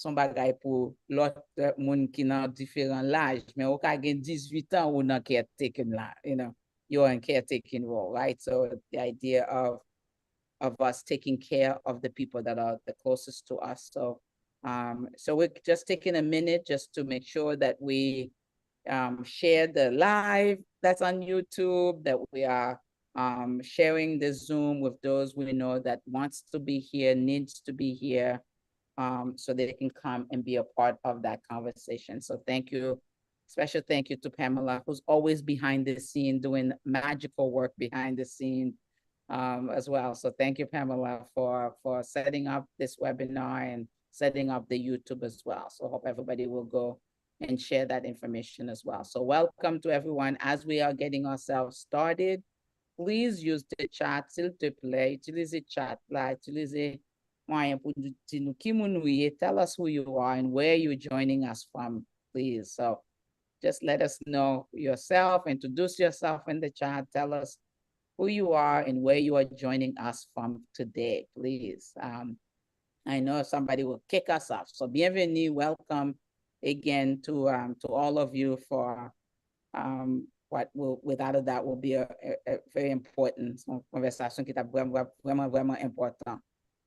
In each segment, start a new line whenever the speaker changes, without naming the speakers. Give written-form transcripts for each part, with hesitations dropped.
son bagay pou lot moun ki nan diferent l'âge, mais ou ka gen 18 ans ou nan caretaking la, you're in caretaking role, right? So the idea of us taking care of the people that are the closest to us. So we're just taking a minute just to make sure that we share the live that's on YouTube, that we are sharing the Zoom with those we know that wants to be here, needs to be here, so they can come and be a part of that conversation. So thank you. Special thank you to Pamela, who's always behind the scene, doing magical work behind the scene as well. So thank you, Pamela, for setting up this webinar and setting up the YouTube as well. So hope everybody will go and share that information as well. So welcome to everyone. As we are getting ourselves started, please use the chat, s'il te plaît, utilisez chat là, utilisez moyen pour nous qui nous tell us who you are and where you're joining us from, please. So just let us know yourself, introduce yourself in the chat, tell us who you are and where you are joining us from today, please. I know somebody will kick us off. So bienvenue, welcome again to all of you for what will, without a doubt, will be a very important conversation qui est vraiment important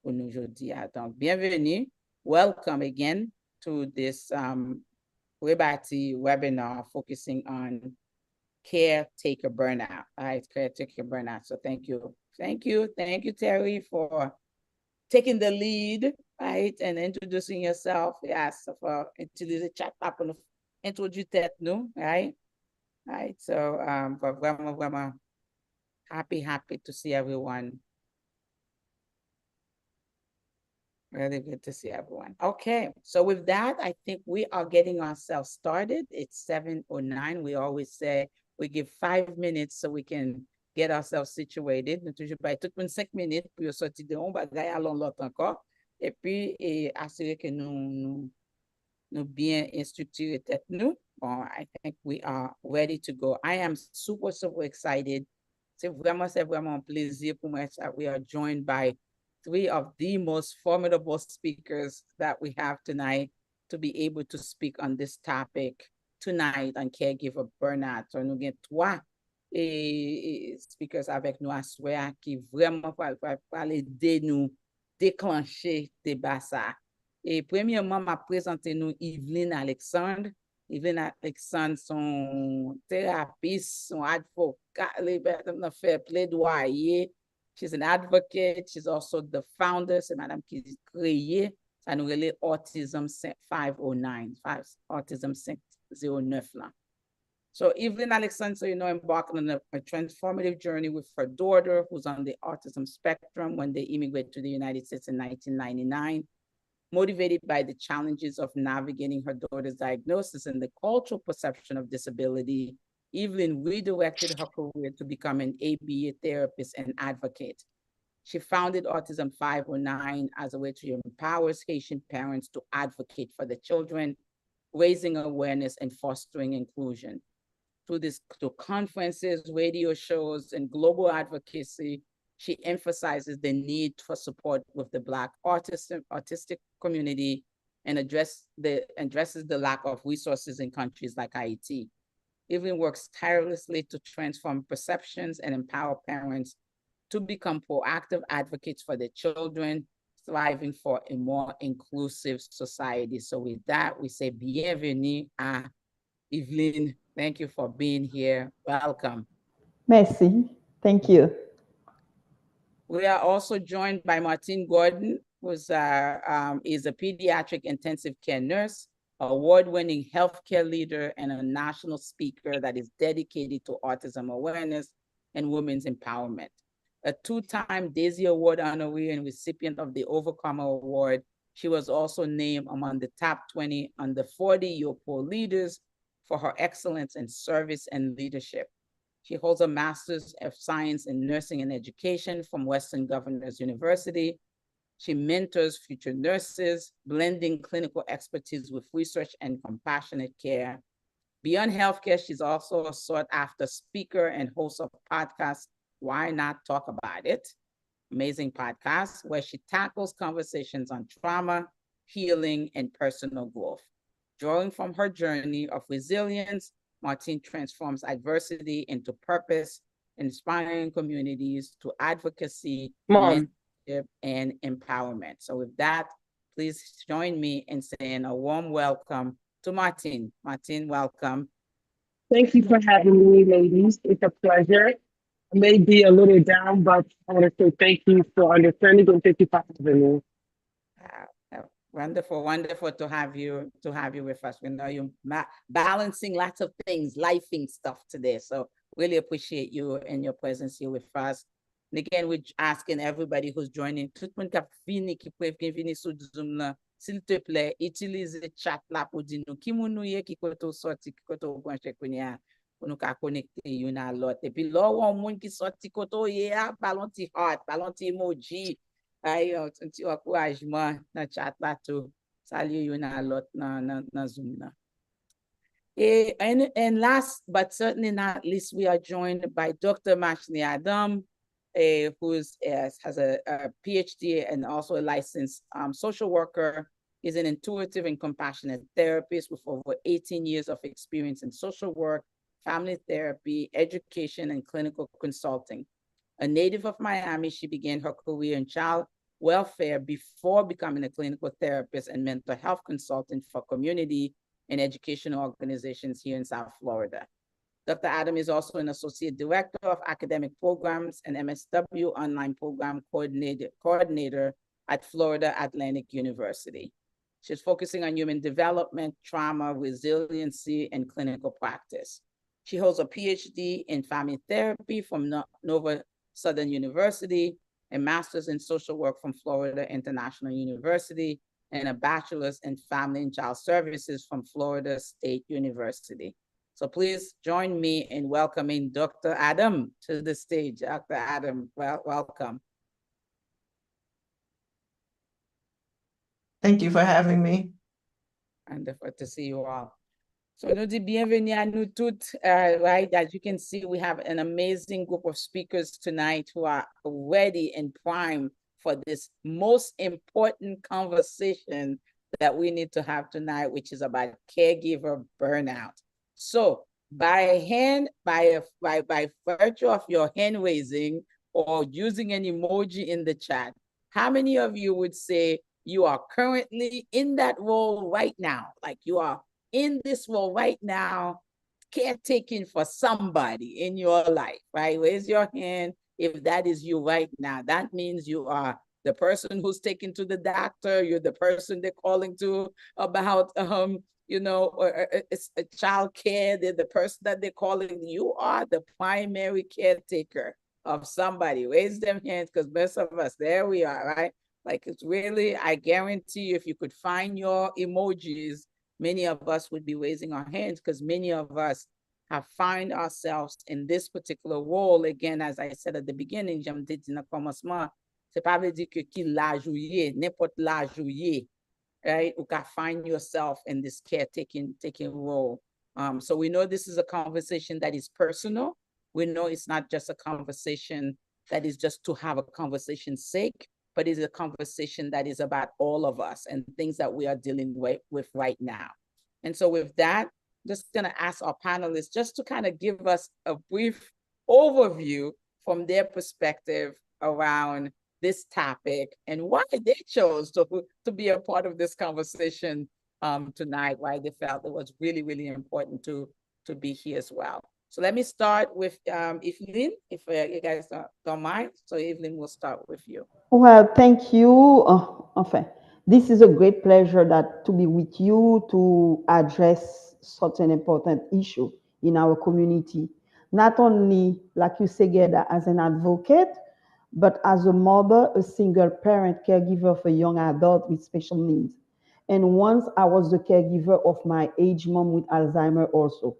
pour nous aujourd'hui. Donc, bienvenue, welcome again to this Rebati webinar focusing on caretaker burnout. All right, caretaker burnout. So thank you, Terry, for taking the lead, right, and introducing yourself. Yes, for utiliser chat là pour nous introduire tête nous, right? Right. So vraiment happy to see everyone. Really good to see everyone. Okay, so with that, I think we are getting ourselves started. It's 7:09. We always say we give 5 minutes so we can get ourselves situated. Nous toujours by tout 5 minutes pour sortir de on bagay allons l'autre encore. Et puis assurer que nous bien structurer tête nous. Bon, I think we are ready to go. I am super excited. C'est vraiment un plaisir pour moi that we are joined by 3 of the most formidable speakers that we have tonight to be able to speak on this topic tonight on caregiver burnout. So nous avons 3 speakers avec nous à soir qui vraiment parler de nous déclencher débat ça. Et premièrement, m'a présenté nous Yveline Alexandre. Yveline Alexandre, son thérapeute, son avocat, elle fait plaidoyer. She's an advocate. She's also the founder. C'est madame qui créé. Ça nous relève Autism 509, Autism 509 là. So Evelyn Alexander, so embarked on a transformative journey with her daughter, who's on the autism spectrum, when they immigrated to the United States in 1999. Motivated by the challenges of navigating her daughter's diagnosis and the cultural perception of disability, Evelyn redirected her career to become an ABA therapist and advocate. She founded Autism 509 as a way to empower Haitian parents to advocate for the children, raising awareness and fostering inclusion. Through conferences, radio shows, and global advocacy, she emphasizes the need for support with the Black autistic community and addresses the lack of resources in countries like Haiti. Evelyn works tirelessly to transform perceptions and empower parents to become proactive advocates for their children, striving for a more inclusive society. So with that, we say bienvenue à Evelyn. Thank you for being here. Welcome.
Merci. Thank you.
We are also joined by Martine Gordon, who is a pediatric intensive care nurse, award-winning healthcare leader, and a national speaker that is dedicated to autism awareness and women's empowerment. A 2-time Daisy Award honoree and recipient of the Overcomer Award, she was also named among the top 20 under 40 Yopo leaders for her excellence in service and leadership. She holds a Master's of Science in Nursing and Education from Western Governors University. She mentors future nurses, blending clinical expertise with research and compassionate care. Beyond healthcare, she's also a sought-after speaker and host of podcasts, Why Not Talk About It? Amazing podcast, where she tackles conversations on trauma, healing, and personal growth. Drawing from her journey of resilience, Martine transforms adversity into purpose, inspiring communities to advocacy,
Mom,
mentorship, and empowerment. So with that, please join me in saying a warm welcome to Martine. Martine, welcome.
thank you for having me, ladies. It's a pleasure. I may be a little down, but I want to say thank you for understanding and thank you for having me.
Wonderful, wonderful to have you with us. We know you're balancing lots of things, lifing stuff today. So really appreciate you and your presence here with us. And again, we're asking everybody who's joining, tout le monde qui a fini, qui peut venir sur Zoom là, s'il te plaît, utilise le chat là pour dire nous qui moun nou ye, qui koto sorti, qui koto branche kounya, pour nous ka connecter yon à l'autre. Et puis là, on moun qui sorti koto ye, balon ti heart, balon ti emoji. Ay, un petit encouragement dans le chat là tout. Salut, yon a l'autre dans Zoom là. And last but certainly not least, we are joined by Dr. Mashni Adam, who has a PhD and also a licensed social worker. Is an intuitive and compassionate therapist with over 18 years of experience in social work, family therapy, education, and clinical consulting. A native of Miami, she began her career in child welfare before becoming a clinical therapist and mental health consultant for community and educational organizations here in South Florida. Dr. Adam is also an associate director of academic programs and MSW online program coordinator at Florida Atlantic University. She's focusing on human development, trauma, resiliency, and clinical practice. She holds a PhD in family therapy from Nova Southern University, a master's in social work from Florida International University, and a bachelor's in family and child services from Florida State University. So please join me in welcoming Dr. Adam to the stage. Dr. Adam, welcome.
Thank you for having me.
Wonderful to see you all. So nous dit bienvenue à nous toutes, right? As you can see, we have an amazing group of speakers tonight who are ready and primed for this most important conversation that we need to have tonight, which is about caregiver burnout. So by virtue of your hand raising or using an emoji in the chat, how many of you would say you are currently in that role right now? Like you are in this role right now, caretaking for somebody in your life, right? Raise your hand if that is you right now. That means you are the person who's taken to the doctor, you're the person they're calling to about, or a child care, they're the person that they're calling. You are the primary caretaker of somebody. Raise them hands, because most of us, there we are, right? Like it's really, I guarantee you, if you could find your emojis, many of us would be raising our hands, because many of us have found ourselves in this particular role. Again, as I said at the beginning, j'aime dit dans le commencement, c'est pas veut dire que qui l'a joué, n'importe l'a joué, right? You can find yourself in this taking role. So we know this is a conversation that is personal. We know it's not just a conversation that is just to have a conversation's sake, but it's a conversation that is about all of us and things that we are dealing with right now. And so with that, just gonna ask our panelists just to kind of give us a brief overview from their perspective around this topic and why they chose to be a part of this conversation tonight, why they felt it was really, really important to be here as well. So let me start with Evelyn, if you guys don't mind. So Evelyn, we'll start with you.
Well, thank you. Enfin, this is a great pleasure to be with you to address such an important issue in our community. Not only, like you say, Gerda, as an advocate, but as a mother, a single parent caregiver for a young adult with special needs. And once I was the caregiver of my aged mom with Alzheimer also.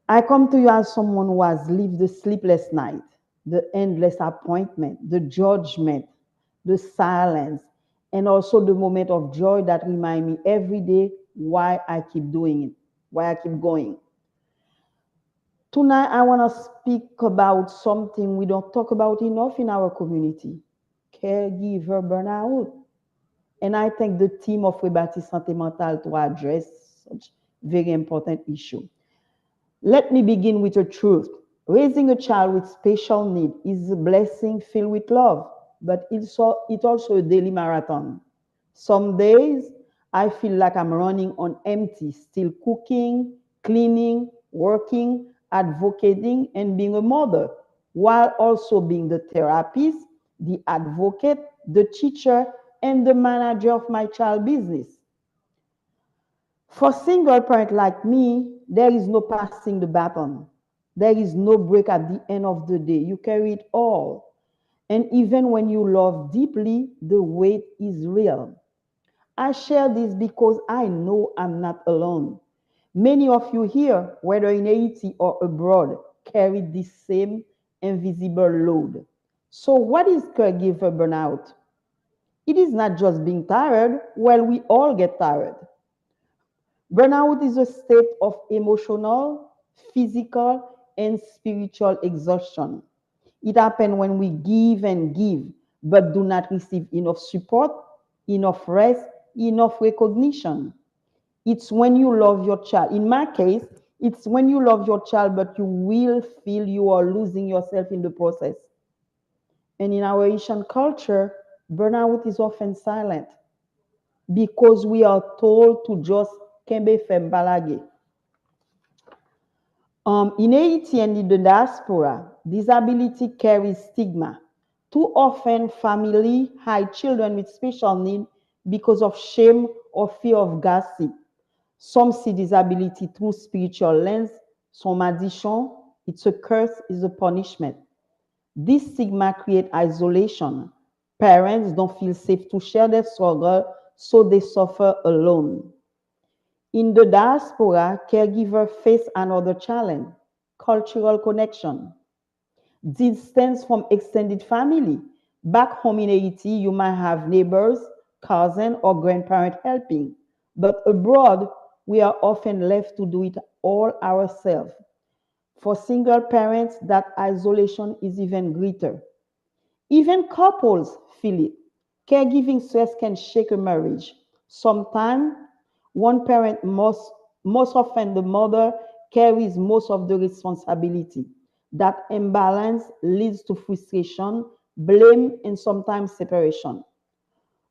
I come to you as someone who has lived the sleepless night, the endless appointment, the judgment, the silence, and also the moment of joy that remind me every day why I keep doing it, why I keep going. Tonight, I want to speak about something we don't talk about enough in our community, caregiver burnout. And I thank the team of Rebati Sante Mentale to address such very important issue. Let me begin with a truth. Raising a child with special need is a blessing filled with love, but it's also a daily marathon. Some days I feel like I'm running on empty, still cooking, cleaning, working, advocating, and being a mother, while also being the therapist, the advocate, the teacher, and the manager of my child business. For single parent like me, there is no passing the baton. There is no break at the end of the day. You carry it all. And even when you love deeply, the weight is real. I share this because I know I'm not alone. Many of you here, whether in Haiti or abroad, carry this same invisible load. So, what is caregiver burnout? It is not just being tired. Well, we all get tired. Burnout is a state of emotional, physical, and spiritual exhaustion. It happens when we give and give, but do not receive enough support, enough rest, enough recognition. It's when you love your child. In my case, it's when you love your child, but you will feel you are losing yourself in the process. And in our Asian culture, burnout is often silent because we are told to just kembe fem balage. In Haiti and in the diaspora, disability carries stigma. Too often, family hide children with special needs because of shame or fear of gossip. Some see disability through spiritual lens. Some addition, it's a curse, it's a punishment. This stigma creates isolation. Parents don't feel safe to share their struggle, so they suffer alone. In the diaspora, caregivers face another challenge: cultural connection, distance from extended family. Back home in Haiti, you might have neighbors, cousins, or grandparents helping. But abroad, we are often left to do it all ourselves. For single parents, that isolation is even greater. Even couples feel it. Caregiving stress can shake a marriage. Sometimes one parent, most often the mother, carries most of the responsibility. That imbalance leads to frustration, blame, and sometimes separation.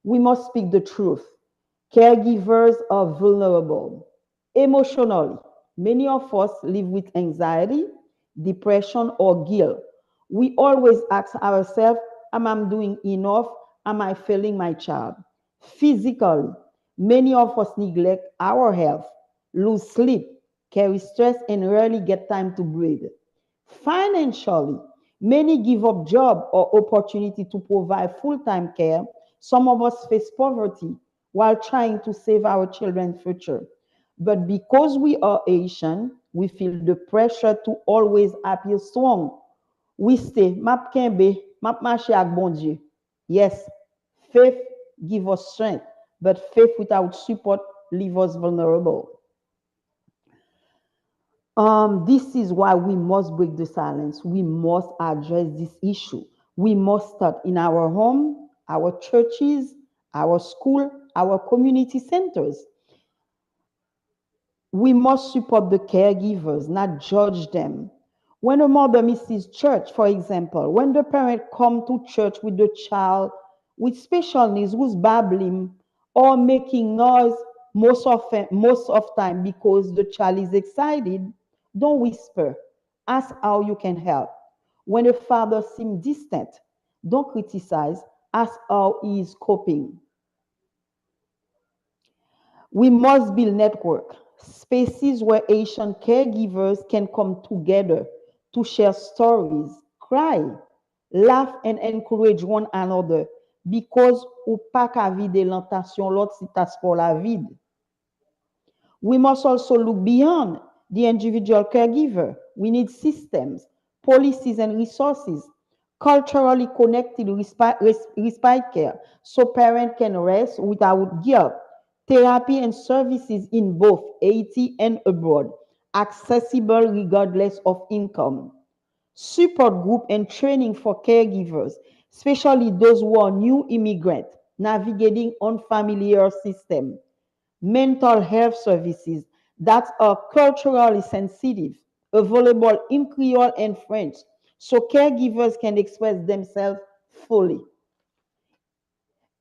We must speak the truth. Caregivers are vulnerable emotionally. Many of us live with anxiety, depression, or guilt. We always ask ourselves, am I doing enough? Am I failing my child? Physically, many of us neglect our health, lose sleep, carry stress, and rarely get time to breathe. Financially, many give up job or opportunity to provide full-time care. Some of us face poverty while trying to save our children's future. But because we are Asian, we feel the pressure to always appear strong. We stay, map kembe, map mache ak bon Dieu. Yes, faith give us strength, but faith without support leave us vulnerable. This is why we must break the silence. We must address this issue. We must start in our home, our churches, our school, our community centers. We must support the caregivers, not judge them. When a mother misses church, for example, when the parent come to church with the child with special needs who's babbling or making noise most of time because the child is excited, don't whisper. Ask how you can help. When a father seems distant, don't criticize. Ask how he is coping. We must build network, spaces where Asian caregivers can come together to share stories, cry, laugh, and encourage one another because ou pa ka vide l'tentation l'autre si tas pour la vide. We must also look beyond the individual caregiver. We need systems, policies, and resources, culturally connected respite care, so parents can rest without guilt, therapy and services in both Haiti and abroad, accessible regardless of income, support group and training for caregivers, especially those who are new immigrants, navigating unfamiliar system, mental health services that are culturally sensitive, available in Creole and French, so caregivers can express themselves fully.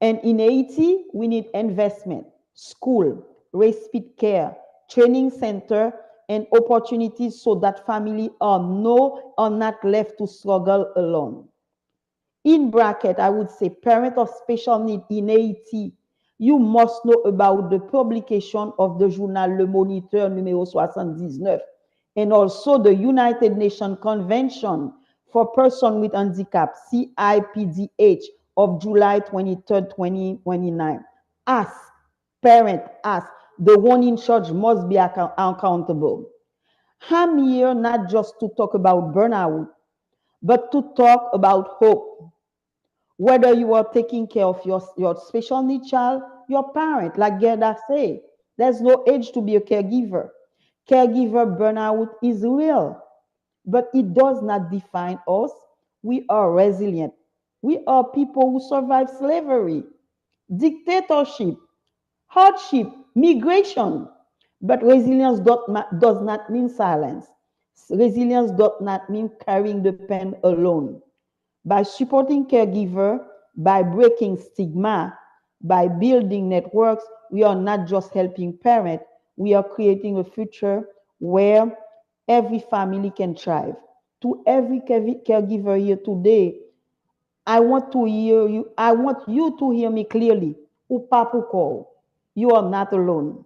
And in Haiti, we need investment, school, respite care, training center, and opportunities so that families are not left to struggle alone. In bracket, I would say parent of special need in Haiti, you must know about the publication of the journal Le Moniteur numéro 79 and also the United Nations Convention for Persons with Handicap, CIPDH, of July 23rd, 2029. Ask, parent, ask. The one in charge must be accountable. I'm here not just to talk about burnout, but to talk about hope. Whether you are taking care of your special need child, your parent, like Gerda said, there's no age to be a caregiver. Caregiver burnout is real, but it does not define us. We are resilient. We are people who survived slavery, dictatorship, hardship, migration. But resilience does not mean silence. Resilience does not mean carrying the pen alone. By supporting caregiver, by breaking stigma, by building networks, we are not just helping parents, we are creating a future where every family can thrive. To every caregiver here today, I want to hear you, I want you to hear me clearly. Upapuko, you are not alone.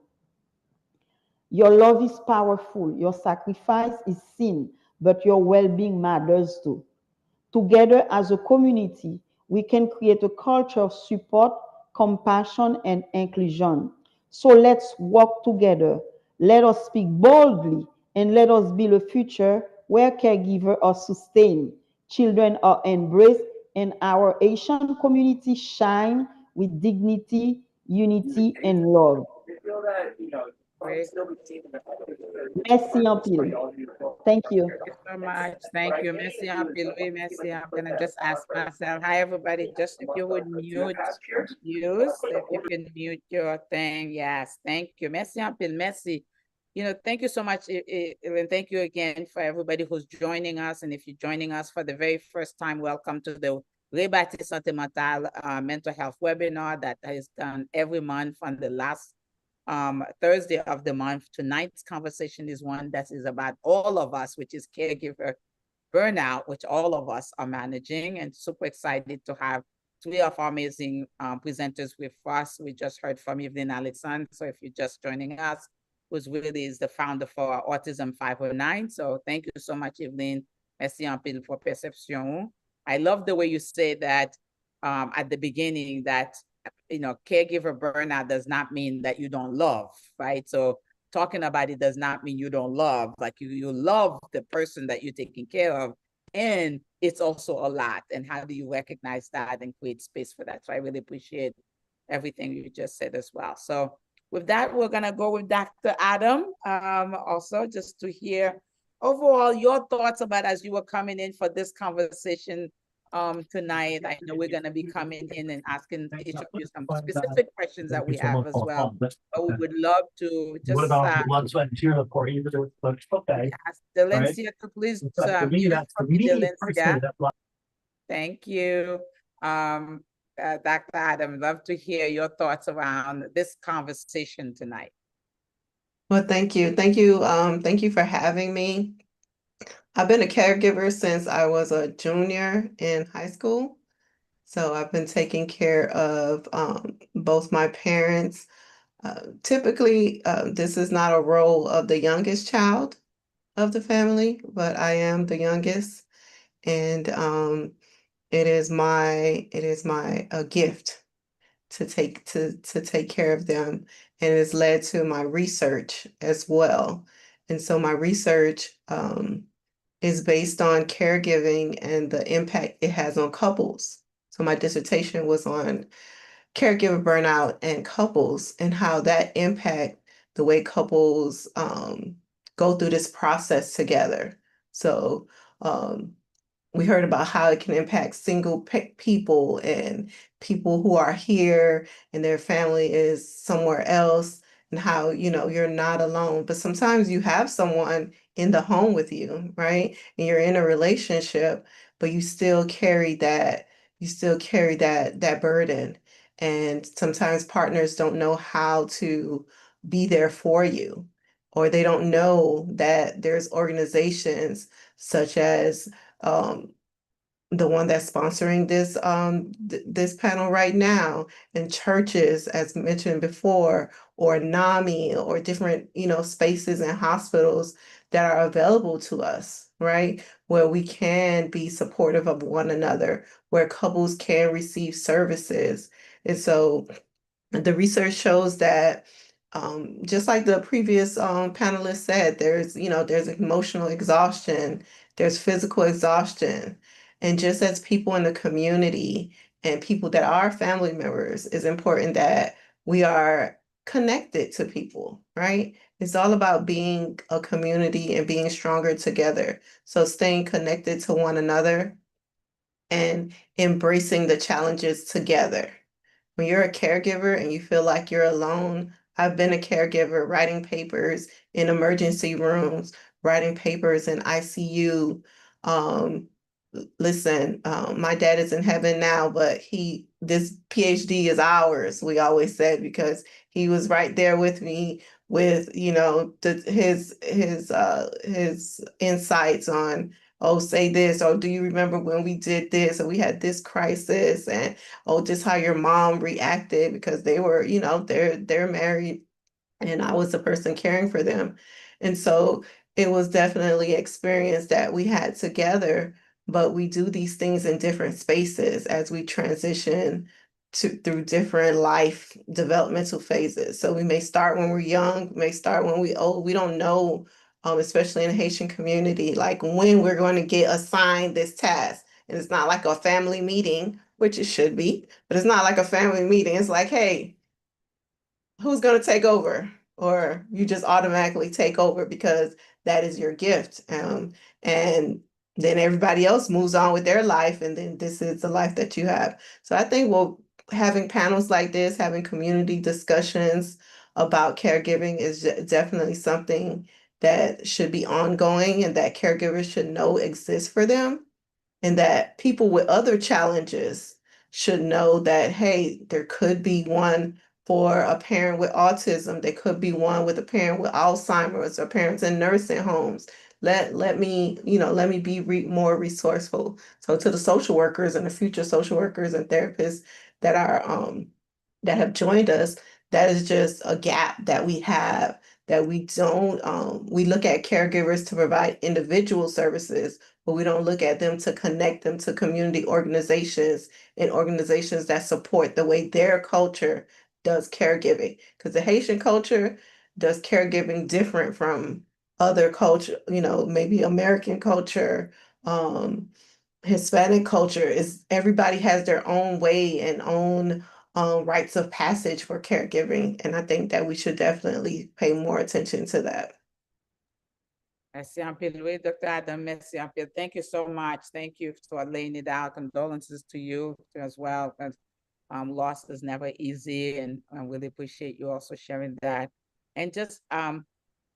Your love is powerful, your sacrifice is seen, but your well-being matters too. Together as a community, we can create a culture of support, compassion, and inclusion. So let's work together. Let us speak boldly and let us build a future where caregivers are sustained, children are embraced, and our Asian community shine with dignity, unity, and love.
Great.
Merci en pile. Thank you.
Thank you so much. Thank you. Merci un peu, Louis. Merci. I'm gonna just ask myself, hi everybody, just if you would mute, use, if you can mute your thing. Yes, thank you. Merci un peu. Merci. You know, thank you so much, and thank you again for everybody who's joining us. And if you're joining us for the very first time, welcome to the Rebati Sante Mental mental health webinar that is done every month on the last Thursday of the month. Tonight's conversation is one that is about all of us, which is caregiver burnout, which all of us are managing, and super excited to have three of our amazing presenters with us. We just heard from Evelyn Alexander. So if you're just joining us, who's really is the founder for Autism 509. So thank you so much, Evelyn. Merci en pile for perception. I love the way you say that at the beginning, that you know, caregiver burnout does not mean that you don't love, right? So talking about it does not mean you don't love, like you love the person that you're taking care of, and it's also a lot. And how do you recognize that and create space for that? So I really appreciate everything you just said as well. So with that, we're gonna go with Dr. Adam, also just to hear overall your thoughts about as you were coming in for this conversation tonight. I know we're going to be coming in and asking each of you some specific questions that we have as well, but we would love to just ask Delencia to please mute for me, Delencia. Thank you. Dr. Adam, love to hear your thoughts around this conversation tonight.
Well, thank you. Thank you. Thank you for having me. I've been a caregiver since I was a junior in high school. So I've been taking care of both my parents. Typically, this is not a role of the youngest child of the family, but I am the youngest. And it is my gift to take care of them. And it's led to my research as well. And so my research is based on caregiving and the impact it has on couples. So my dissertation was on caregiver burnout and couples and how that impact the way couples go through this process together. So we heard about how it can impact single people and people who are here and their family is somewhere else, and how, you're not alone. But sometimes you have someone in the home with you, right? And you're in a relationship, but you still carry that burden. And sometimes partners don't know how to be there for you, or they don't know that there's organizations such as um, the one that's sponsoring this panel right now, and churches, as mentioned before, or NAMI, or different, spaces and hospitals that are available to us, right? Where we can be supportive of one another, where couples can receive services. And so the research shows that, just like the previous panelist said, there's emotional exhaustion, there's physical exhaustion. And just as people in the community and people that are family members, it's important that we are connected to people, right? It's all about being a community and being stronger together. So staying connected to one another and embracing the challenges together. When you're a caregiver and you feel like you're alone, I've been a caregiver writing papers in emergency rooms, writing papers in ICU. Um, Listen, my dad is in heaven now, but this PhD is ours, we always said, because he was right there with me with, his insights on, oh, say this, or do you remember when we did this, or we had this crisis, and oh, just how your mom reacted, because they were, they're married and I was the person caring for them. And so it was definitely an experience that we had together, but we do these things in different spaces as we transition through different life developmental phases. So we may start when we're young, we may start when we're old. We don't know, especially in the Haitian community, like when we're going to get assigned this task. And it's not like a family meeting, which it should be, but it's not like a family meeting. It's like, hey, who's going to take over? Or you just automatically take over because that is your gift. And then everybody else moves on with their life, and then this is the life that you have. So I think, well, having panels like this, having community discussions about caregiving is definitely something that should be ongoing, and that caregivers should know exists for them, and that people with other challenges should know that, hey, there could be one for a parent with autism. There could be one with a parent with Alzheimer's, or parents in nursing homes. Let me, let me be more resourceful. So to the social workers and the future social workers and therapists that are that have joined us, that is just a gap that we have, that we don't we look at caregivers to provide individual services, but we don't look at them to connect them to community organizations and organizations that support the way their culture does caregiving. Because the Haitian culture does caregiving different from other culture, maybe American culture, Hispanic culture. Is everybody has their own way and own rites of passage for caregiving. And I think that we should definitely pay more attention to that.
Merci un peu, Louis, Dr. Adam. Merci un peu. Thank you so much. Thank you for laying it out. Condolences to you as well. Loss is never easy, and I really appreciate you also sharing that. And just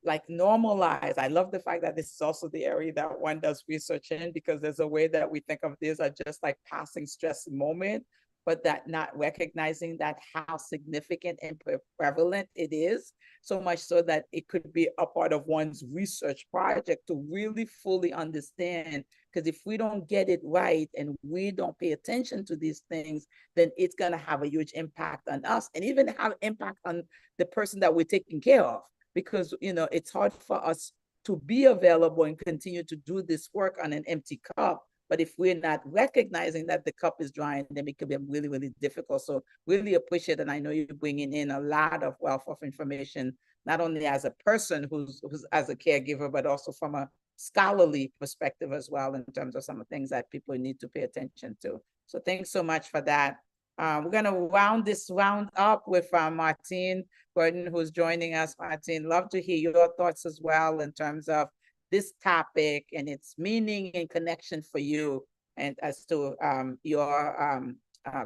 like normalize. I love the fact that this is also the area that one does research in, because there's a way that we think of this as just like passing stress moment, but that not recognizing that how significant and prevalent it is, so much so that it could be a part of one's research project to really fully understand. Because if we don't get it right and we don't pay attention to these things, then it's going to have a huge impact on us, and even have impact on the person that we're taking care of. Because, it's hard for us to be available and continue to do this work on an empty cup. But if we're not recognizing that the cup is dry, then it could be really, really difficult. So really appreciate, and I know you're bringing in a lot of wealth of information, not only as a person who's as a caregiver, but also from a scholarly perspective as well, in terms of some of the things that people need to pay attention to. So thanks so much for that. We're going to round up with Martine Gordon, who's joining us. Martine, love to hear your thoughts as well in terms of this topic and its meaning and connection for you, and as to your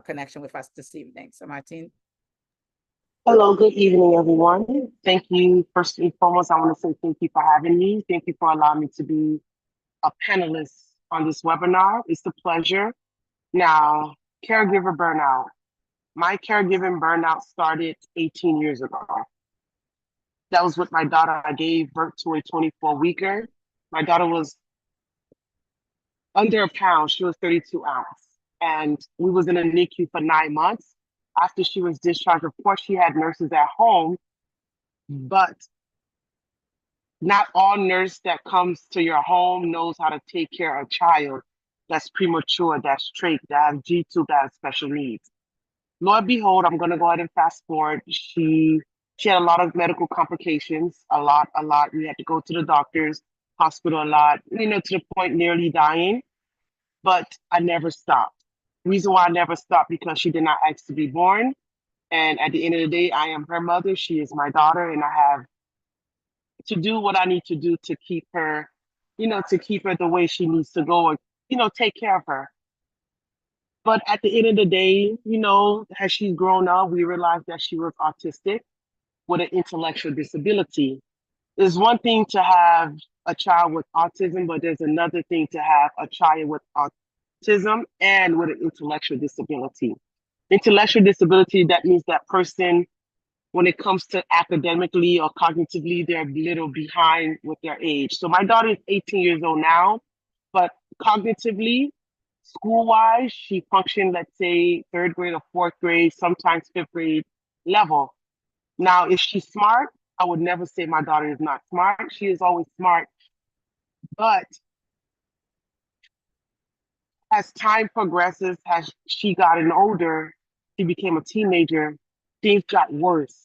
connection with us this evening. So, Martine.
Hello, good evening, everyone. Thank you. First and foremost, I want to say thank you for having me. Thank you for allowing me to be a panelist on this webinar. It's a pleasure. Now, caregiver burnout. My caregiving burnout started 18 years ago. That was with my daughter. I gave birth to a 24-weeker. My daughter was under a pound. She was 32 ounce. And we was in a NICU for 9 months. After she was discharged, of course, she had nurses at home, but not all nurse that comes to your home knows how to take care of a child that's premature, that's trach, that has G-tube, that has special needs. Lord behold, I'm gonna go ahead and fast forward. She had a lot of medical complications, a lot. We had to go to the doctors, hospital a lot, to the point nearly dying, but I never stopped. Reason why I never stopped, because she did not ask to be born. And at the end of the day, I am her mother, she is my daughter, and I have to do what I need to do to keep her, to keep her the way she needs to go, and, take care of her. But at the end of the day, as she's grown up, we realized that she was autistic with an intellectual disability. There's one thing to have a child with autism, but there's another thing to have a child with autism and with an intellectual disability. Intellectual disability, that means that person, when it comes to academically or cognitively, they're a little behind with their age. So my daughter is 18 years old now, but cognitively, school-wise, she functioned, let's say, 3rd grade or 4th grade, sometimes 5th grade level. Now, is she smart? I would never say my daughter is not smart. She is always smart. But as time progresses, as she gotten older, she became a teenager, things got worse.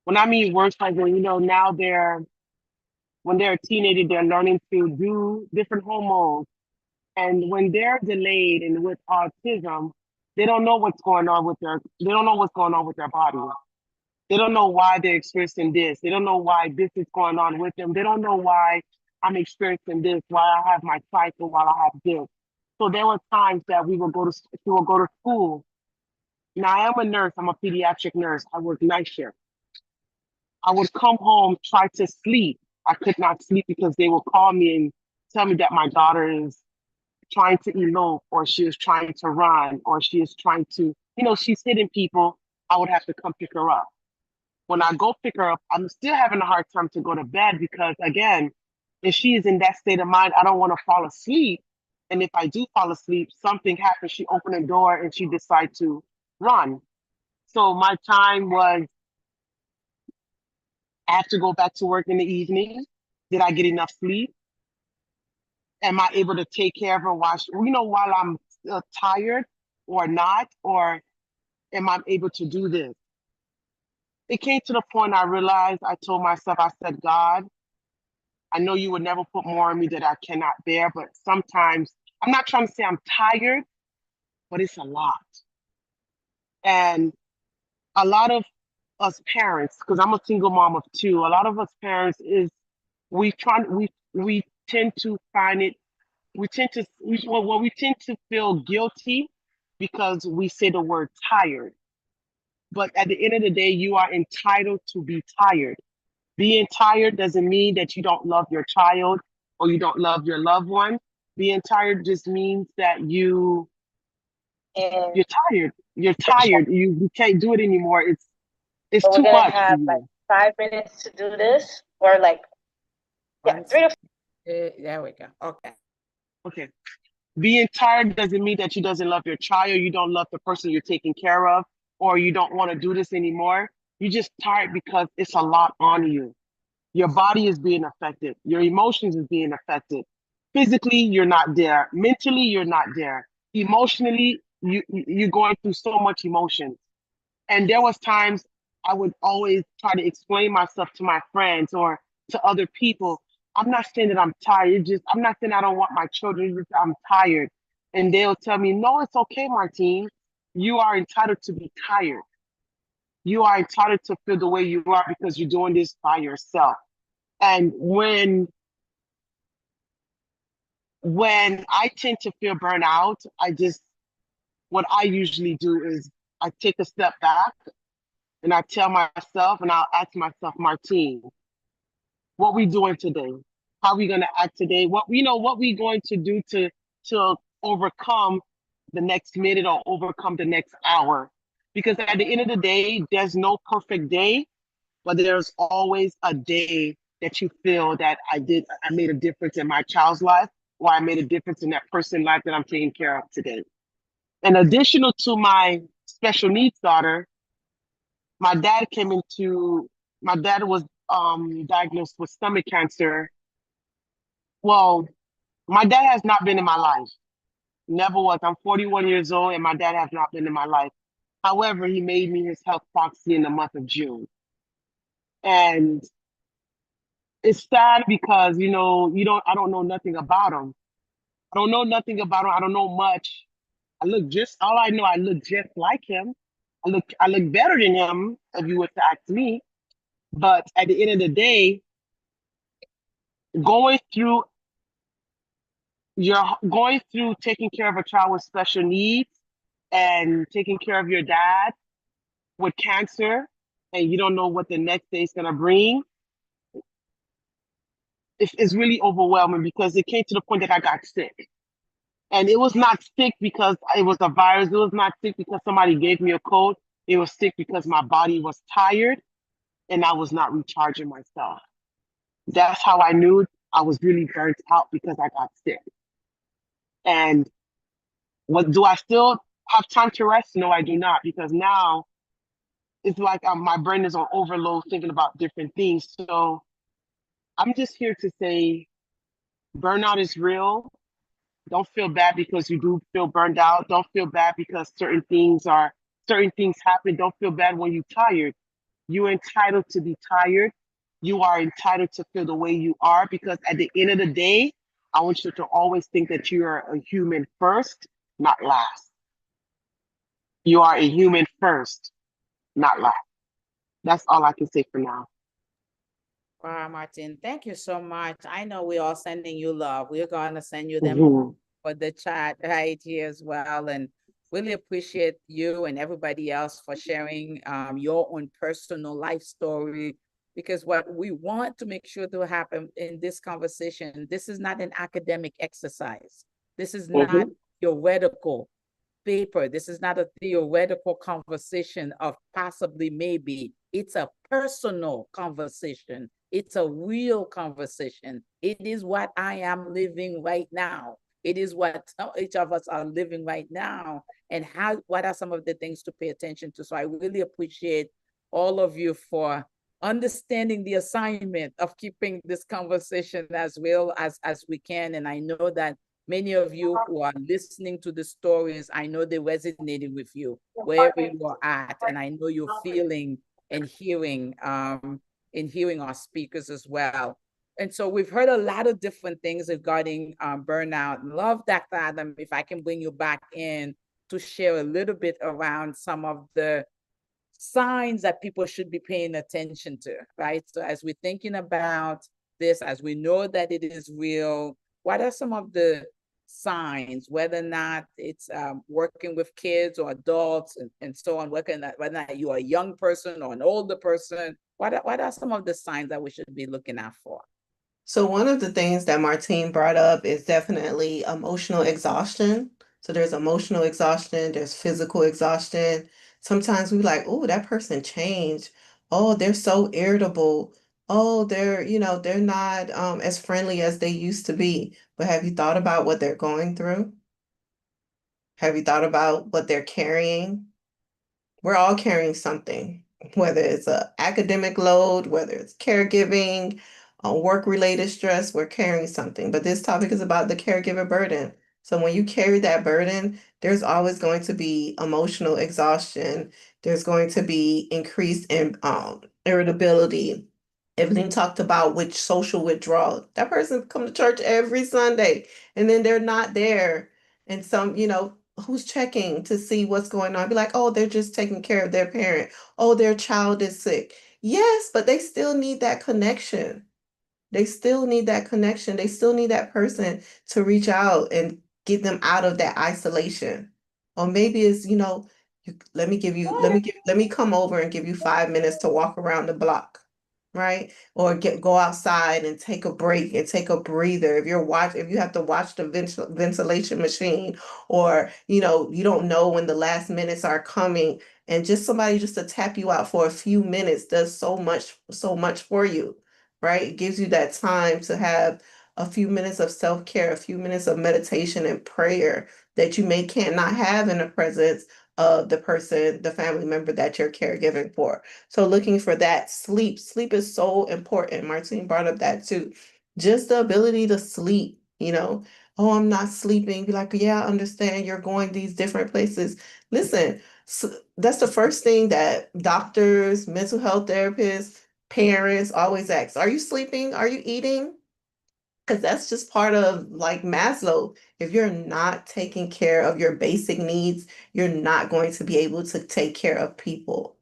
When I mean worse, like now when they're a teenager, they're learning to do different hormones. And when they're delayed and with autism, they don't know what's going on with their body. They don't know why they're experiencing this. They don't know why this is going on with them. They don't know why I'm experiencing this, why I have my cycle, while I have this. So there were times that she will go to school. Now I am a nurse, I'm a pediatric nurse. I work night shift. I would come home, try to sleep. I could not sleep because they would call me and tell me that my daughter is trying to elope, or she is trying to run, or she is trying to, she's hitting people. I would have to come pick her up. When I go pick her up, I'm still having a hard time to go to bed because, again, if she is in that state of mind, I don't want to fall asleep. And if I do fall asleep, something happens. She opened the door and she decides to run. So my time was, I have to go back to work in the evening. Did I get enough sleep? Am I able to take care of her while I'm tired or not? Or am I able to do this? It came to the point I realized, I told myself, I said, God, I know you would never put more on me that I cannot bear, but sometimes, I'm not trying to say I'm tired, but it's a lot. And a lot of us parents, because I'm a single mom of 2, a lot of us parents we tend to find it, we tend to feel guilty because we say the word tired. But at the end of the day, you are entitled to be tired. Being tired doesn't mean that you don't love your child or you don't love your loved one. Being tired just means that you're tired. You're tired. You can't do it anymore. It's
So
too
we're gonna
much for
have like
you.
5 minutes to do this, or like yeah, 3 to
There we go. Okay.
Okay. Being tired doesn't mean that you doesn't love your child, you don't love the person you're taking care of, or you don't want to do this anymore. You're just tired because it's a lot on you. Your body is being affected. Your emotions is being affected. Physically, you're not there. Mentally, you're not there. Emotionally, you're going through so much emotion. And there was times I would always try to explain myself to my friends or to other people. I'm not saying that I'm tired. I'm not saying I don't want my children. I'm tired. And they'll tell me, no, it's okay, Martine. You are entitled to be tired. You are entitled to feel the way you are because you're doing this by yourself. And when when I tend to feel burnout, what I usually do is I take a step back and I tell myself and I'll ask myself, Martine, what we doing today? How we gonna act today? What we going to do to overcome the next minute or overcome the next hour? Because at the end of the day, there's no perfect day, but there's always a day that you feel that I made a difference in my child's life, or I made a difference in that person's life that I'm taking care of today. And additional to my special needs daughter, my dad came into my dad was diagnosed with stomach cancer. Well, my dad has not been in my life. Never was. I'm 41 years old and my dad has not been in my life. However, he made me his health proxy in the month of June. And it's sad because, I don't know nothing about him. I don't know nothing about him. I don't know much. All I know, I look just like him. I look better than him if you were to ask me. But at the end of the day, going through you're going through taking care of a child with special needs and taking care of your dad with cancer, and you don't know what the next day is going to bring. It's really overwhelming because it came to the point that I got sick. And it was not sick because it was a virus. It was not sick because somebody gave me a cold. It was sick because my body was tired and I was not recharging myself. That's how I knew I was really burnt out, because I got sick. And what do I still have time to rest? No, I do not, because now it's like my brain is on overload thinking about different things. So I'm just here to say burnout is real. Don't feel bad because you do feel burned out. Don't feel bad because certain things happen. Don't feel bad when you're tired. You're entitled to be tired. You are entitled to feel the way you are, because at the end of the day, I want you to always think that you are a human first, not last. You are a human first, not last. That's all I can say for now.
Wow, Martin, thank you so much. I know we're all sending you love. We're going to send you them
Mhm.
for the chat right here as well. And really appreciate you and everybody else for sharing your own personal life story, because what we want to make sure to happen in this conversation, this is not an academic exercise. This is not theoretical paper. This is not a theoretical conversation of possibly, maybe. It's a personal conversation. It's a real conversation. It is what I am living right now. It is what each of us are living right now. And what are some of the things to pay attention to? So I really appreciate all of you for understanding the assignment of keeping this conversation as real as we can. And I know that many of you who are listening to the stories, I know they resonated with you wherever you are at, and I know you're feeling and hearing our speakers as well. And so we've heard a lot of different things regarding burnout. Love, Dr. Adam, if I can bring you back in to share a little bit around some of the signs that people should be paying attention to, right? So as we're thinking about this, as we know that it is real, what are some of the signs, whether or not it's working with kids or adults and so on, whether or not you're a young person or an older person, what are some of the signs that we should be looking out for?
So one of the things that Martine brought up is definitely emotional exhaustion. So there's emotional exhaustion, there's physical exhaustion. Sometimes we like, oh, that person changed. Oh, they're so irritable. Oh, they're not as friendly as they used to be. But have you thought about what they're going through? Have you thought about what they're carrying? We're all carrying something, whether it's an academic load, whether it's caregiving, work-related stress, we're carrying something. But this topic is about the caregiver burden. So when you carry that burden, there's always going to be emotional exhaustion. There's going to be increased in irritability. Everything talked about which social withdrawal. That person come to church every Sunday and then they're not there. And who's checking to see what's going on? Be like, oh, they're just taking care of their parent. Oh, their child is sick. Yes, but they still need that connection. They still need that connection. They still need that person to reach out and get them out of that isolation. Or maybe it's, let me come over and give you 5 minutes to walk around the block, right? Or go outside and take a break and take a breather. If you have to watch the ventilation machine, or you don't know when the last minutes are coming, and just somebody just to tap you out for a few minutes does so much for you, right? It gives you that time to have a few minutes of self-care, a few minutes of meditation and prayer that you cannot have in the presence of the family member that you're caregiving for. So looking for that sleep is so important. Martine brought up that too. Just the ability to sleep, oh, I'm not sleeping. Be like, yeah, I understand you're going these different places. Listen, that's the first thing that doctors, mental health therapists, parents always ask. Are you sleeping? Are you eating? Because that's just part of like Maslow. If you're not taking care of your basic needs, you're not going to be able to take care of people.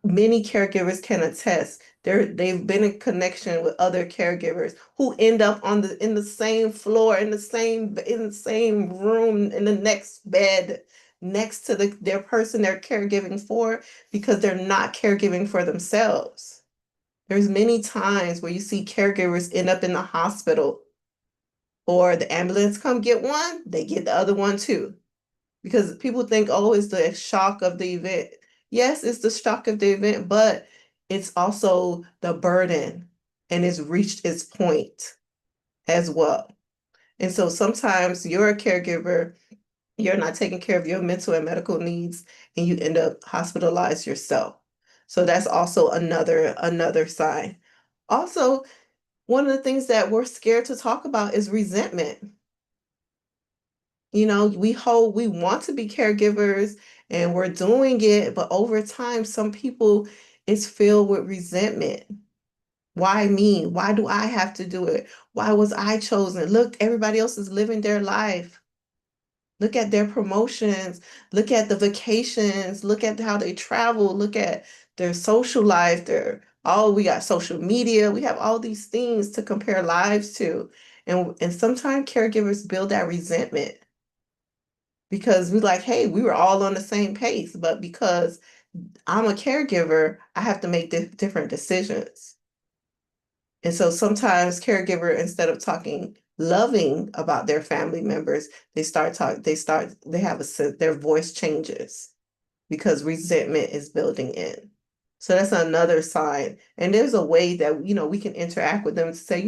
Many caregivers can attest. They've been in connection with other caregivers who end up in the same floor, in the same room, in the next bed, next to their person they're caregiving for, because they're not caregiving for themselves. There's many times where you see caregivers end up in the hospital, or the ambulance come get one, they get the other one too. Because people think, oh, it's the shock of the event. Yes, it's the shock of the event, but it's also the burden, and it's reached its point as well. And so sometimes you're a caregiver, you're not taking care of your mental and medical needs, and you end up hospitalized yourself. So that's also another sign. Also, one of the things that we're scared to talk about is resentment. We want to be caregivers and we're doing it, but over time, some people, it's filled with resentment. Why me? Why do I have to do it? Why was I chosen? Look, everybody else is living their life. Look at their promotions, look at the vacations, look at how they travel, look at their social life, we got social media, we have all these things to compare lives to. And sometimes caregivers build that resentment because we're like, hey, we were all on the same pace, but because I'm a caregiver, I have to make different decisions. And so sometimes caregiver, instead of talking loving about their family members, they have their voice changes because resentment is building in. So that's another sign. And there's a way that, we can interact with them to say,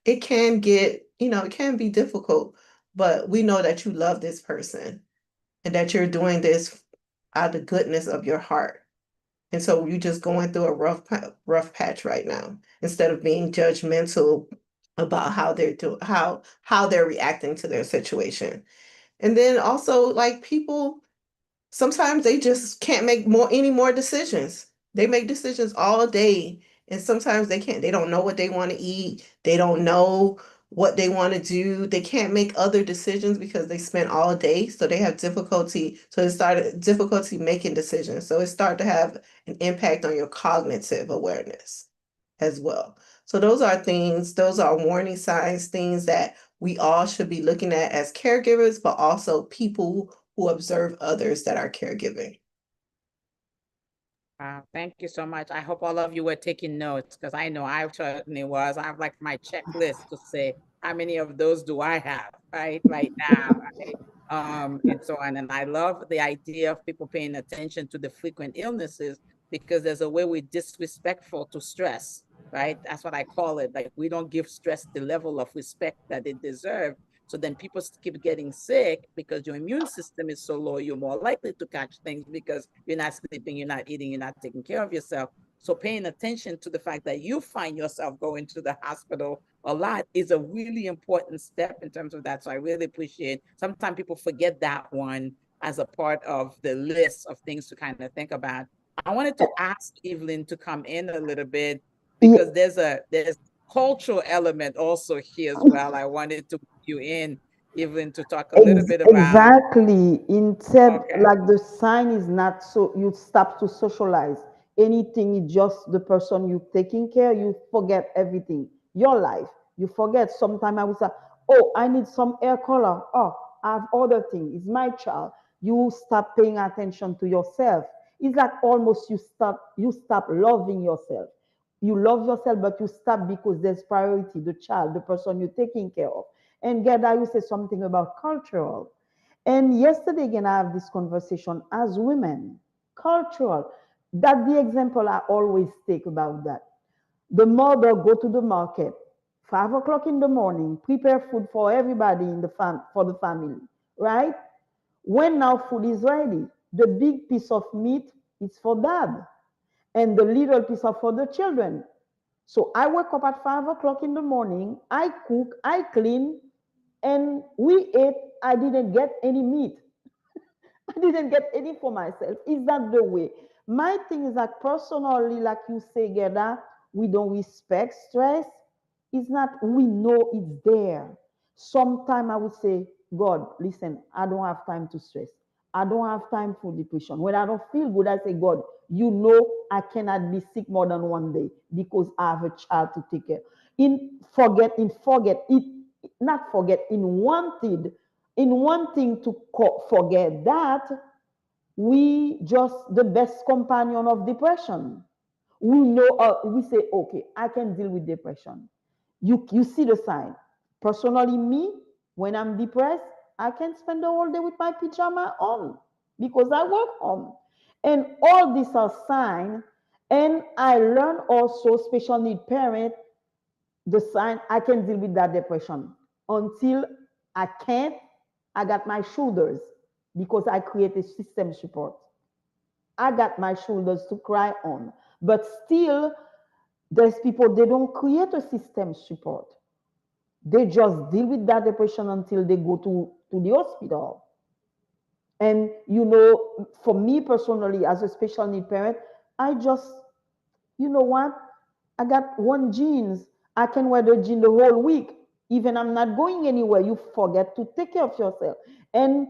it can it can be difficult, but we know that you love this person and that you're doing this out of the goodness of your heart. And so you're just going through a rough patch right now, instead of being judgmental about how they're reacting to their situation. And then also, like, people, sometimes they just can't make any more decisions. They make decisions all day, and sometimes they don't know what they want to eat. They don't know what they want to do. They can't make other decisions because they spent all day. So they have difficulty. So it started difficulty making decisions. So it started to have an impact on your cognitive awareness as well. So those are warning signs, things that we all should be looking at as caregivers, but also people who observe others that are caregiving.
Wow, thank you so much. I hope all of you were taking notes, because I know I certainly was. I have like my checklist to say, how many of those do I have right now, right? And so on. And I love the idea of people paying attention to the frequent illnesses, because there's a way we're disrespectful to stress, right? That's what I call it. Like, we don't give stress the level of respect that it deserves. So then people keep getting sick because your immune system is so low. You're more likely to catch things because you're not sleeping, you're not eating, you're not taking care of yourself. So paying attention to the fact that you find yourself going to the hospital a lot is a really important step in terms of that. So I really appreciate, sometimes people forget that one as a part of the list of things to kind of think about. I wanted to ask Evelyn to come in a little bit, because there's cultural element also here as well. I wanted to put you in, Evelyn, to talk a little bit about.
Exactly. Instead,
Okay.
like the sign is not so you stop to socialize. anything is just the person you taking care, you forget everything. Your life, you forget. Sometimes I would say, oh, I need some hair color. Oh, I have other things. It's my child. You stop paying attention to yourself. It's like almost you stop loving yourself. You love yourself, but you stop because there's priority, the child, the person you're taking care of. And Gerda, you say something about cultural. And yesterday again, I have this conversation as women, cultural. That's the example I always take about that. The mother go to the market, 5 o'clock in the morning, prepare food for everybody in the for the family, right? When now food is ready, the big piece of meat is for dad, and the little piece of for the children. So I wake up at 5 o'clock in the morning, I cook, I clean, and we ate. I didn't get any meat. I didn't get any for myself. Is that the way? My thing is that personally, like you say, Gerda, we don't respect stress. It's not, we know it's there. Sometimes I would say, God, listen, I don't have time to stress. I don't have time for depression. When I don't feel good, I say, God, you know I cannot be sick more than one day because I have a child to take care. Not forget, in one thing to forget that we just the best companion of depression. We know, we say, okay, I can deal with depression. You see the sign. Personally, me, when I'm depressed, I can spend the whole day with my pajama on because I work home. And all these are signs. And I learn also, special need parent, the sign I can deal with that depression. Until I can't, I got my shoulders because I create a system support. I got my shoulders to cry on. But still, there's people, they don't create a system support. They just deal with that depression until they go to the hospital. And for me personally, as a special need parent, I just, you know what? I got one jeans. I can wear the jean the whole week. Even I'm not going anywhere, you forget to take care of yourself. And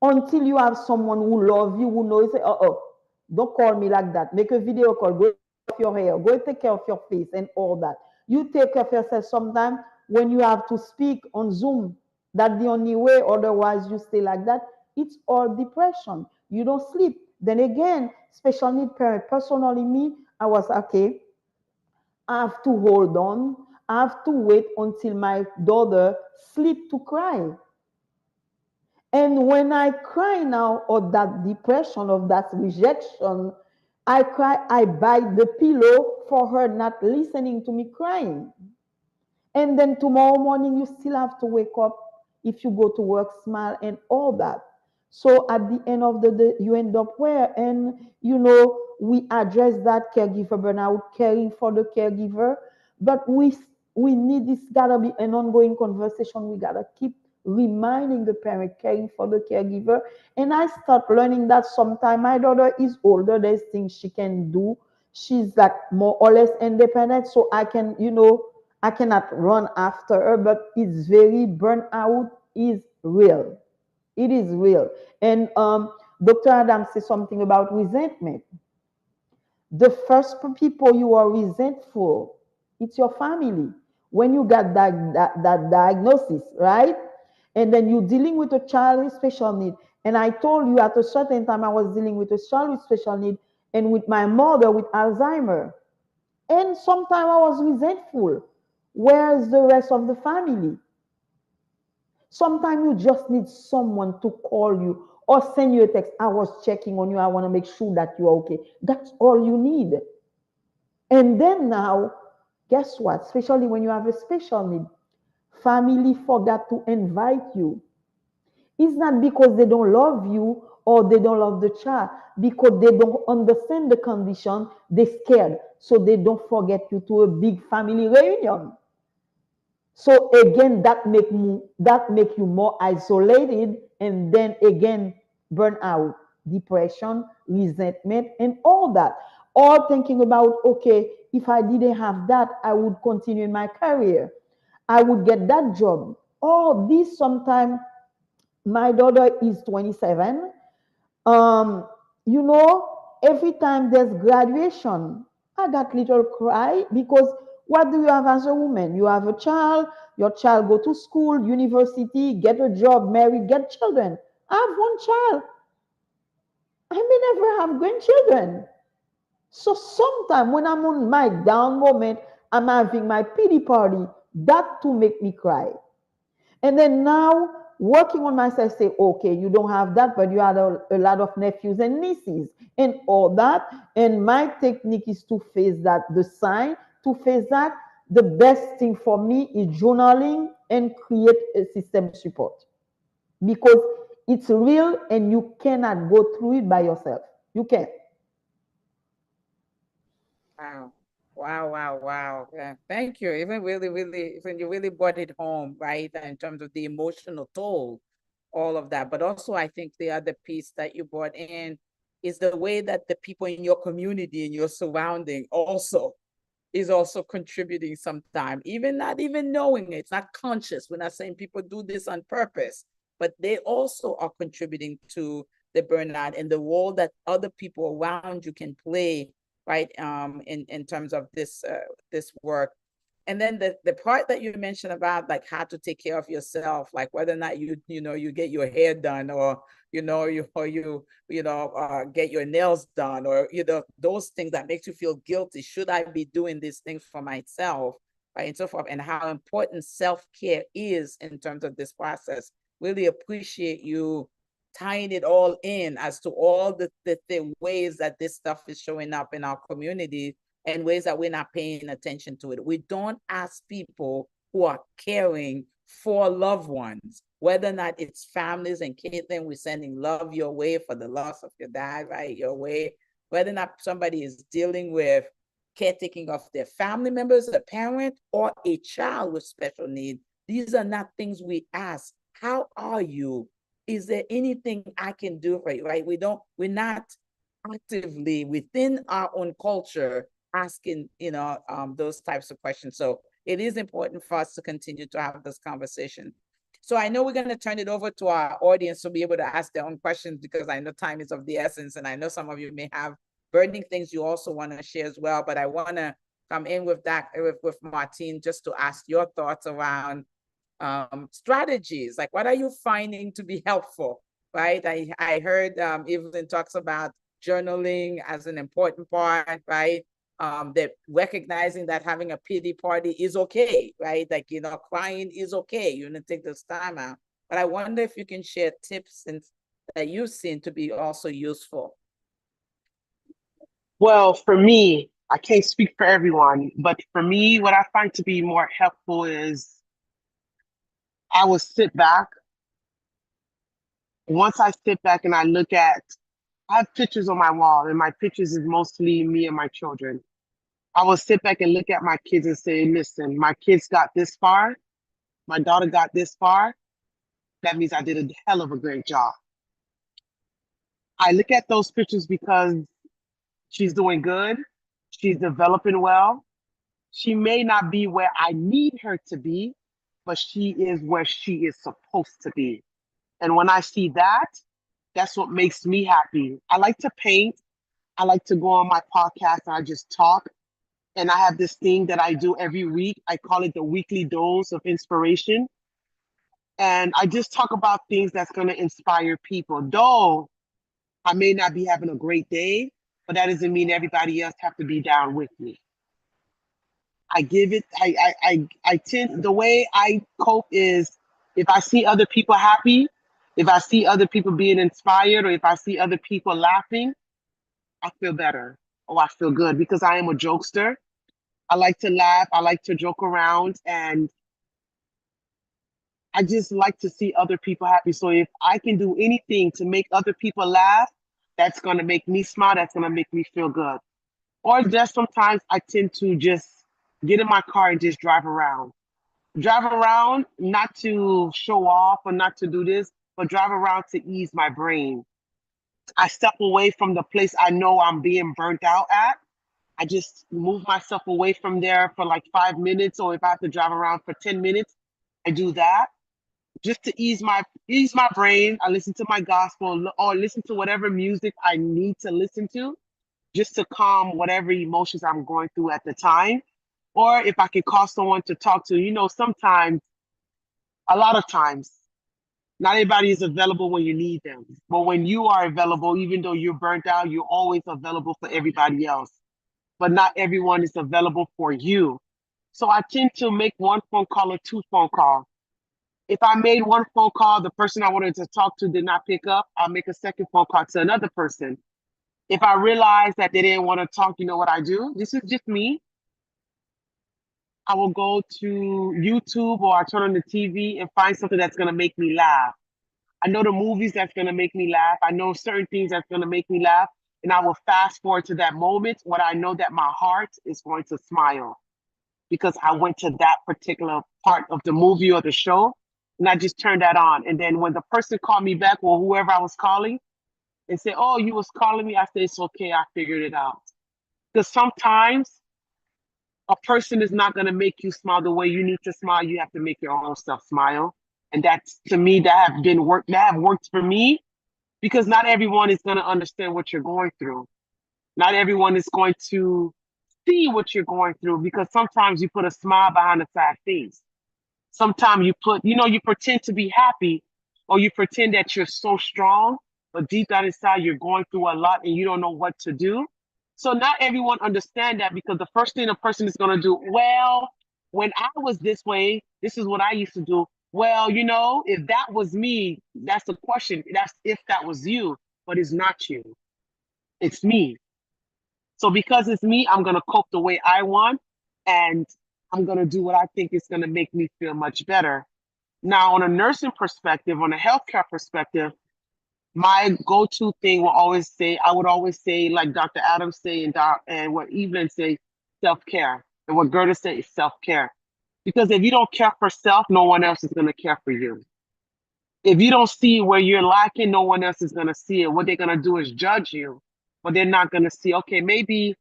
until you have someone who loves you, who knows, say, don't call me like that. Make a video call. Go take care of your hair. Go take care of your face and all that. You take care of yourself sometimes when you have to speak on Zoom. That's the only way. Otherwise, you stay like that. It's all depression. You don't sleep. Then again, special need parent. Personally, me, I was okay. I have to hold on. I have to wait until my daughter sleep to cry. And when I cry now, or that depression, of that rejection, I cry, I bite the pillow for her not listening to me crying. And then tomorrow morning, you still have to wake up if you go to work, smile, and all that. So at the end of the day, you end up where? And we address that caregiver burnout, caring for the caregiver, but we need, this gotta be an ongoing conversation. We gotta keep reminding the parent, caring for the caregiver. And I start learning that sometime my daughter is older, there's things she can do. She's like more or less independent, so I cannot run after her, but it's very, burnout is real. It is real. And Dr. Adams says something about resentment. The first people you are resentful, it's your family. When you got that diagnosis, right? And then you're dealing with a child with special need. And I told you at a certain time I was dealing with a child with special need and with my mother with Alzheimer. And sometimes I was resentful. Where's the rest of the family? Sometimes you just need someone to call you or send you a text. I was checking on you. I want to make sure that you're okay. That's all you need. And then now, guess what? Especially when you have a special need, family forgot to invite you. It's not because they don't love you or they don't love the child, because they don't understand the condition, they're scared. So they don't forget you to a big family reunion. So again, that make you more isolated, and then again, burnout, depression, resentment, and all that. All thinking about, okay, if I didn't have that, I would continue in my career. I would get that job. All this sometimes, my daughter is 27. Um, you know, every time there's graduation, I got little cry because what do you have as a woman? You have a child, your child go to school, university, get a job, marry, get children. I have one child. I may never have grandchildren. So sometimes when I'm on my down moment, I'm having my pity party. That to make me cry. And then now working on myself, say, okay, you don't have that, but you have a lot of nephews and nieces and all that. And my technique is to face that, the sign, to face that. The best thing for me is journaling and create a system support because it's real and you cannot go through it by yourself. You can't.
Wow. Wow, wow, wow. Yeah, thank you. Even really, really, even you really brought it home, right? In terms of the emotional toll, all of that. But also, I think the other piece that you brought in is the way that the people in your community, in your surrounding, also is also contributing sometime, even not even knowing it. It's not conscious. We're not saying people do this on purpose, but they also are contributing to the burnout and the role that other people around you can play, right? In terms of this work. And then the part that you mentioned about like how to take care of yourself, like whether or not you get your hair done or get your nails done or those things that makes you feel guilty. Should I be doing these things for myself, right, and so forth, and how important self-care is in terms of this process. Really appreciate you tying it all in as to all the ways that this stuff is showing up in our community and ways that we're not paying attention to it. We don't ask people who are caring for loved ones, whether or not it's families and Caitlin, we're sending love your way for the loss of your dad, right? Your way, whether or not somebody is dealing with caretaking of their family members, a parent, or a child with special needs. These are not things we ask. How are you? Is there anything I can do for you, right? We're not actively within our own culture asking, those types of questions. So it is important for us to continue to have this conversation. So I know we're going to turn it over to our audience to be able to ask their own questions because I know time is of the essence. And I know some of you may have burning things you also want to share as well. But I want to come in with that, with Martine, just to ask your thoughts around strategies. Like, what are you finding to be helpful, right? I heard Evelyn talks about journaling as an important part, right? That recognizing that having a pity party is okay, right? Like, crying is okay. You need to take this time out. But I wonder if you can share tips that you've seen to be also useful.
Well, for me, I can't speak for everyone, but for me, what I find to be more helpful is I will sit back. Once I sit back and I have pictures on my wall, and my pictures is mostly me and my children. I will sit back and look at my kids and say, listen, my kids got this far. My daughter got this far. That means I did a hell of a great job. I look at those pictures because she's doing good. She's developing well. She may not be where I need her to be, but she is where she is supposed to be. And when I see that, that's what makes me happy. I like to paint. I like to go on my podcast and I just talk. And I have this thing that I do every week. I call it the weekly dose of inspiration. And I just talk about things that's going to inspire people. Though I may not be having a great day, but that doesn't mean everybody else have to be down with me. I give it, I tend, the way I cope is if I see other people happy, if I see other people being inspired, or if I see other people laughing, I feel better. Oh, I feel good because I am a jokester. I like to laugh. I like to joke around, and I just like to see other people happy. So if I can do anything to make other people laugh, that's going to make me smile. That's going to make me feel good. Or just sometimes I tend to just get in my car and just drive around. Drive around, not to show off or not to do this, but drive around to ease my brain. I step away from the place I know I'm being burnt out at. I just move myself away from there for like 5 minutes, or if I have to drive around for 10 minutes, I do that just to ease my brain. I listen to my gospel or listen to whatever music I need to listen to. just to calm whatever emotions I'm going through at the time. Or if I can call someone to talk to, sometimes, a lot of times, not everybody is available when you need them. But when you are available, even though you're burnt out, you're always available for everybody else. But not everyone is available for you. So I tend to make one phone call or two phone calls. If I made one phone call, the person I wanted to talk to did not pick up, I'll make a second phone call to another person. If I realize that they didn't want to talk, you know what I do? This is just me. I will go to YouTube or I turn on the TV and find something that's going to make me laugh. I know the movies that's going to make me laugh. I know certain things that's going to make me laugh. And I will fast forward to that moment when I know that my heart is going to smile because I went to that particular part of the movie or the show and I just turned that on. And then when the person called me back or whoever I was calling and said, oh, you was calling me, I said, it's okay. I figured it out. Because sometimes a person is not going to make you smile the way you need to smile. You have to make your own self smile. And that's, to me, that have worked for me because not everyone is going to understand what you're going through. Not everyone is going to see what you're going through because sometimes you put a smile behind a sad face. Sometimes you pretend to be happy or you pretend that you're so strong, but deep down inside you're going through a lot and you don't know what to do. So not everyone understand that because the first thing a person is going to do, well, when I was this way, this is what I used to do. Well, if that was me, that's the question. That's if that was you, but it's not you. It's me. So because it's me, I'm going to cope the way I want and I'm going to do what I think is going to make me feel much better. Now, on a nursing perspective, on a healthcare perspective, my go-to thing I would always say, like Dr. Adams say and what Evelyn say, self-care. And what Gerda say is self-care. Because if you don't care for self, no one else is going to care for you. If you don't see where you're lacking, no one else is going to see it. What they're going to do is judge you, but they're not going to see, okay, maybe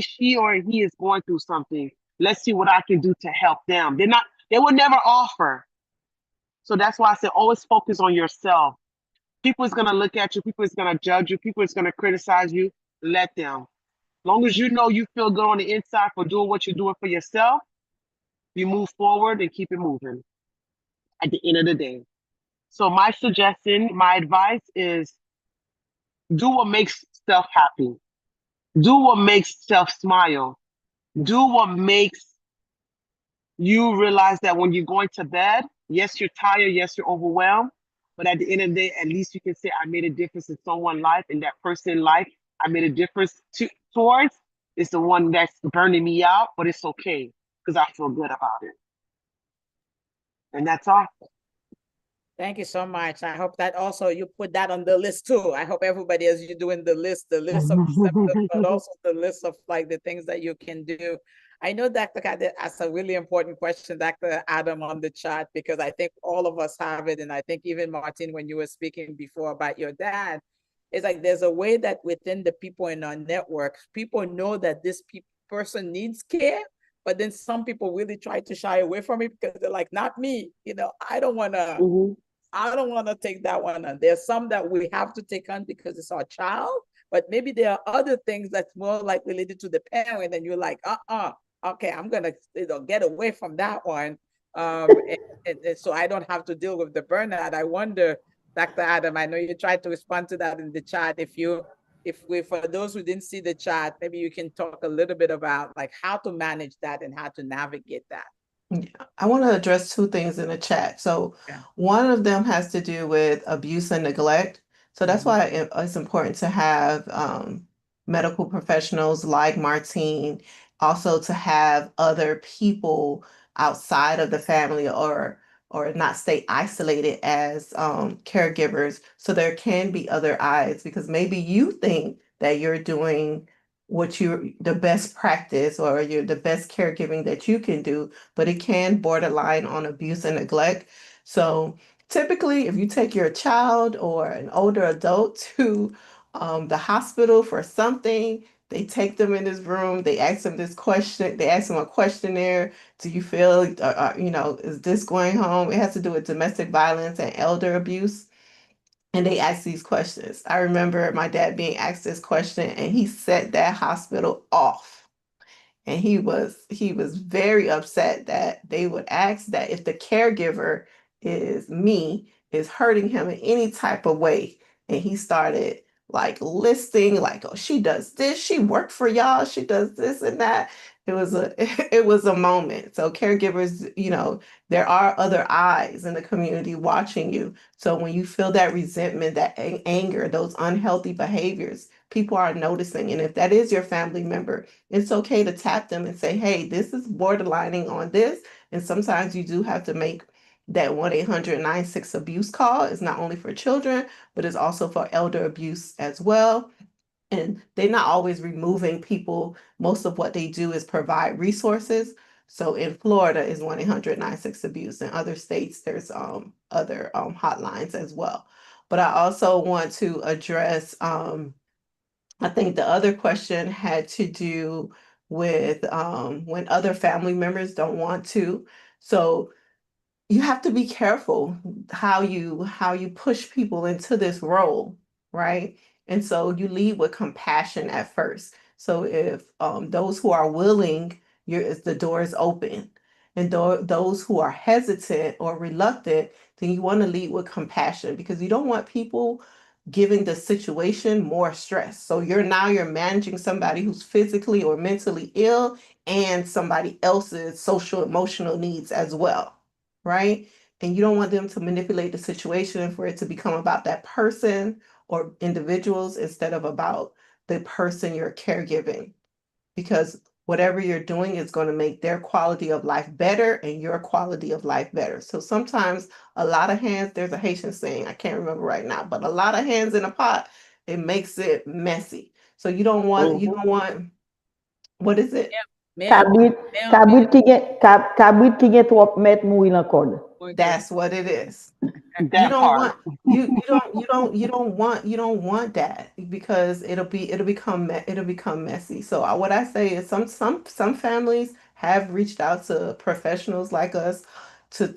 she or he is going through something. Let's see what I can do to help them. They will never offer. So that's why I say always focus on yourself. People is going to look at you. People is going to judge you. People is going to criticize you. Let them. As long as you know you feel good on the inside for doing what you're doing for yourself, you move forward and keep it moving at the end of the day. So my suggestion, my advice is do what makes self happy. Do what makes self smile. Do what makes you realize that when you're going to bed, yes, you're tired, yes, you're overwhelmed, but at the end of the day, at least you can say, I made a difference in someone's life, and that person's life I made a difference towards is the one that's burning me out, but it's okay because I feel good about it. And that's all.
Thank you so much. I hope that also you put that on the list too. I hope everybody, as you're doing the list of symptoms, but also the list of like the things that you can do. I know Dr. Kader asked a really important question, Dr. Adam, on the chat, because I think all of us have it. And I think even Martin, when you were speaking before about your dad, it's like there's a way that within the people in our network, people know that this person needs care, but then some people really try to shy away from it because they're like, not me, I don't want to. I don't want to take that one on. There's some that we have to take on because it's our child, but maybe there are other things that's more like related to the parent, and you're like, okay, I'm gonna get away from that one, and so I don't have to deal with the burnout. I wonder, Dr. Adam, I know you tried to respond to that in the chat. If for those who didn't see the chat, maybe you can talk a little bit about like how to manage that and how to navigate that.
Yeah, I want to address two things in the chat. So one of them has to do with abuse and neglect. So that's why it's important to have medical professionals like Martine, also to have other people outside of the family or not stay isolated as caregivers. So there can be other eyes because maybe you think that you're doing the best practice or you're the best caregiving that you can do, but it can borderline on abuse and neglect. So typically, if you take your child or an older adult to the hospital for something, they take them in this room, they ask them this question, they ask them a questionnaire. Do you feel, is this going home? It has to do with domestic violence and elder abuse. and they ask these questions. I remember my dad being asked this question, and he set that hospital off. And he was very upset that they would ask that if the caregiver is me, is hurting him in any type of way. And he started like listing, like, oh, she does this, she worked for y'all, she does this and that. It was a it was a moment. So caregivers, there are other eyes in the community watching you. So when you feel that resentment, that anger, those unhealthy behaviors, people are noticing. And if that is your family member, it's okay to tap them and say, hey, this is borderlining on this. And sometimes you do have to make that 1-800-96 abuse call. It's not only for children, but it's also for elder abuse as well. And they're not always removing people. Most of what they do is provide resources. So in Florida is 1-800-96 abuse. In other states, there's other hotlines as well. But I also want to address I think the other question had to do with when other family members don't want to. So you have to be careful how you push people into this role, right? And so you lead with compassion at first. So if those who are willing, the door is open, and those who are hesitant or reluctant, then you want to lead with compassion, because you don't want people giving the situation more stress. So you're managing somebody who's physically or mentally ill and somebody else's social emotional needs as well, right? And you don't want them to manipulate the situation for it to become about that person or individuals instead of about the person you're caregiving. Because whatever you're doing is going to make their quality of life better and your quality of life better. So sometimes a lot of hands, there's a Haitian saying, I can't remember right now, but a lot of hands in a pot, it makes it messy. So you don't want, what is it?
Mel,
Kabrit,
Mel,
kabrit ki gen, kabrit ki gen trop met moui lan kod.
Mel.
That's what it is. You
That
don't
part.
want you don't want that, because it'll become messy. So what I say is some families have reached out to professionals like us to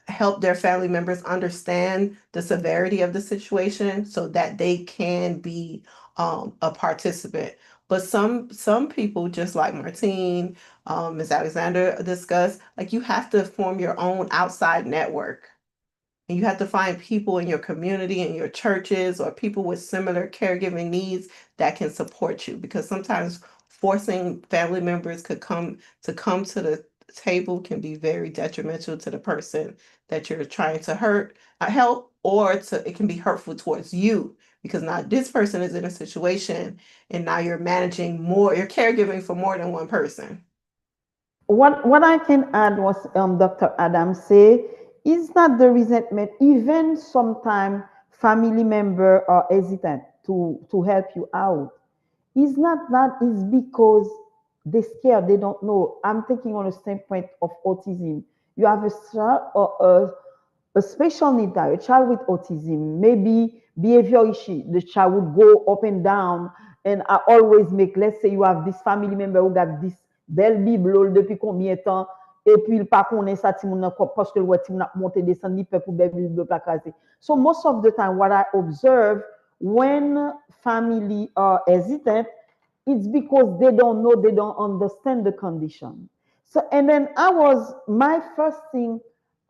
help their family members understand the severity of the situation so that they can be a participant. But some people, just like Martine, Ms. Alexander discussed, like, you have to form your own outside network. And you have to find people in your community, in your churches, or people with similar caregiving needs that can support you. Because sometimes forcing family members to come to the table can be very detrimental to the person that you're trying to help, or it can be hurtful towards you, because now this person is in a situation and now you're caregiving for more than one person.
What I can add was Dr. Adam say is not the resentment. Even sometimes family member are hesitant to help you out. It's not that, it's because they scared, they don't know. I'm thinking on a standpoint of autism. You have a special need child, a child with autism, maybe behavior issue, the child would go up and down. And I always make, let's say you have this family member who got this belle Bible depuis combien de temps, et puis il pas connaît ça, ti moun nan kop, parce que le ti moun a monté descend, ni pe pour belle Bible pas casser. So most of the time, what I observe when family are hesitant, it's because they don't know, they don't understand the condition. So, and then my first thing,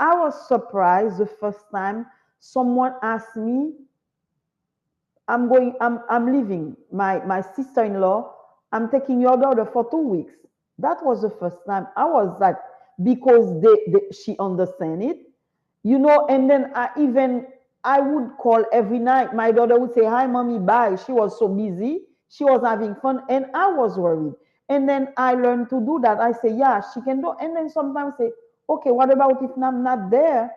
I was surprised the first time someone asked me, I'm leaving my sister-in-law. I'm taking your daughter for 2 weeks. That was the first time I was like, because she understand it, and then I would call every night. My daughter would say, hi, mommy, bye. She was so busy. She was having fun, and I was worried. And then I learned to do that. I say, yeah, she can do. And then sometimes say, okay, what about if I'm not there?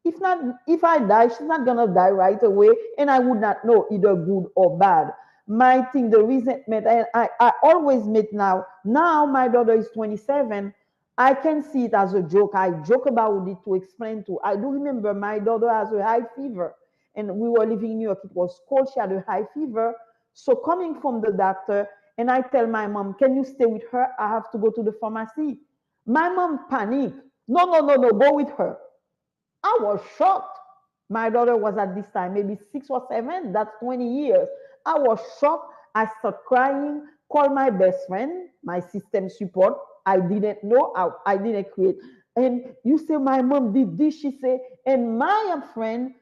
If not, if I die, she's not gonna die right away, and I would not know either good or bad. My thing, the resentment, I always meet now. Now my daughter is 27. I can see it as a joke. I joke about it to explain to. I do remember my daughter has a high fever, and we were living in New York. It was cold. She had a high fever. So coming from the doctor, and I tell my mom, "Can you stay with her? I have to go to the pharmacy." My mom panicked. No, no, no, no, go with her. I was shocked. My daughter was at this time maybe 6 or 7. That's 20 years. I was shocked. I started crying, called my best friend, my system support. I didn't know, I didn't create. And you say, my mom did this, she said, and my friend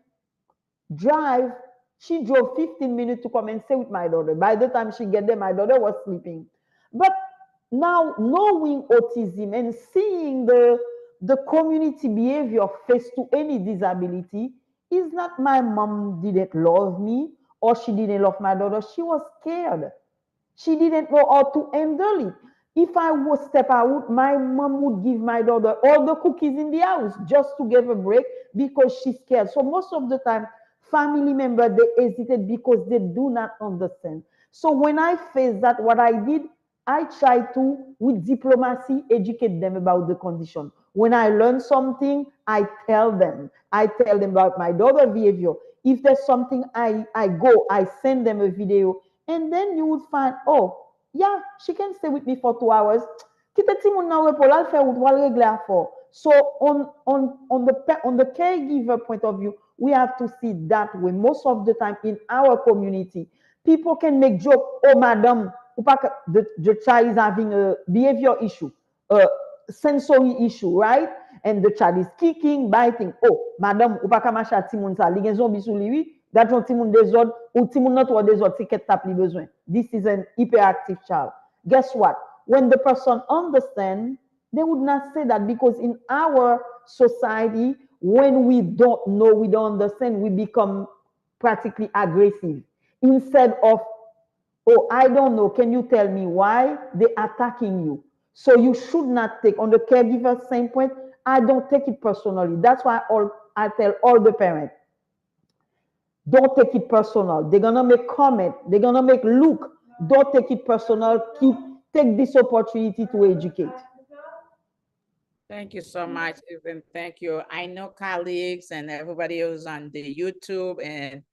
drive, she drove 15 minutes to come and stay with my daughter. By the time she get there, my daughter was sleeping. But now knowing autism and seeing the community behavior face to any disability is not my mom didn't love me or she didn't love my daughter. She was scared. She didn't know how to handle it. If I would step out, my mom would give my daughter all the cookies in the house just to give a break because she's scared. So most of the time, family members, they hesitate because they do not understand. So when I faced that, what I did, I try to, with diplomacy, educate them about the condition. When I learn something, I tell them. I tell them about my daughter's behavior. If there's something, I send them a video, and then you would find, oh, yeah, she can stay with me for 2 hours. Kita ti moun nan repos la, fait ou doit régler for. So on the caregiver point of view, we have to see that way. Most of the time in our community, people can make joke, oh, madam, the child is having a behavior issue, a sensory issue, right? And the child is kicking, biting. Oh, madam, ou pa ka macha ti moun sa, li gen zombi sou li, that yon ti moun desord, ou ti moun not ou desord, ti ket tap li besoin. This is an hyperactive child. Guess what? When the person understands, they would not say that, because in our society, when we don't know, we don't understand, we become practically aggressive. Instead of, oh, I don't know, can you tell me why? They're attacking you. So you should not take, on the caregiver standpoint, I don't take it personally. That's why I tell all the parents, don't take it personal. They're going to make comment. They're going to make look. Don't take it personal. Take this opportunity to educate.
Thank you so much, Evan. Thank you. I know colleagues and everybody who's on the YouTube and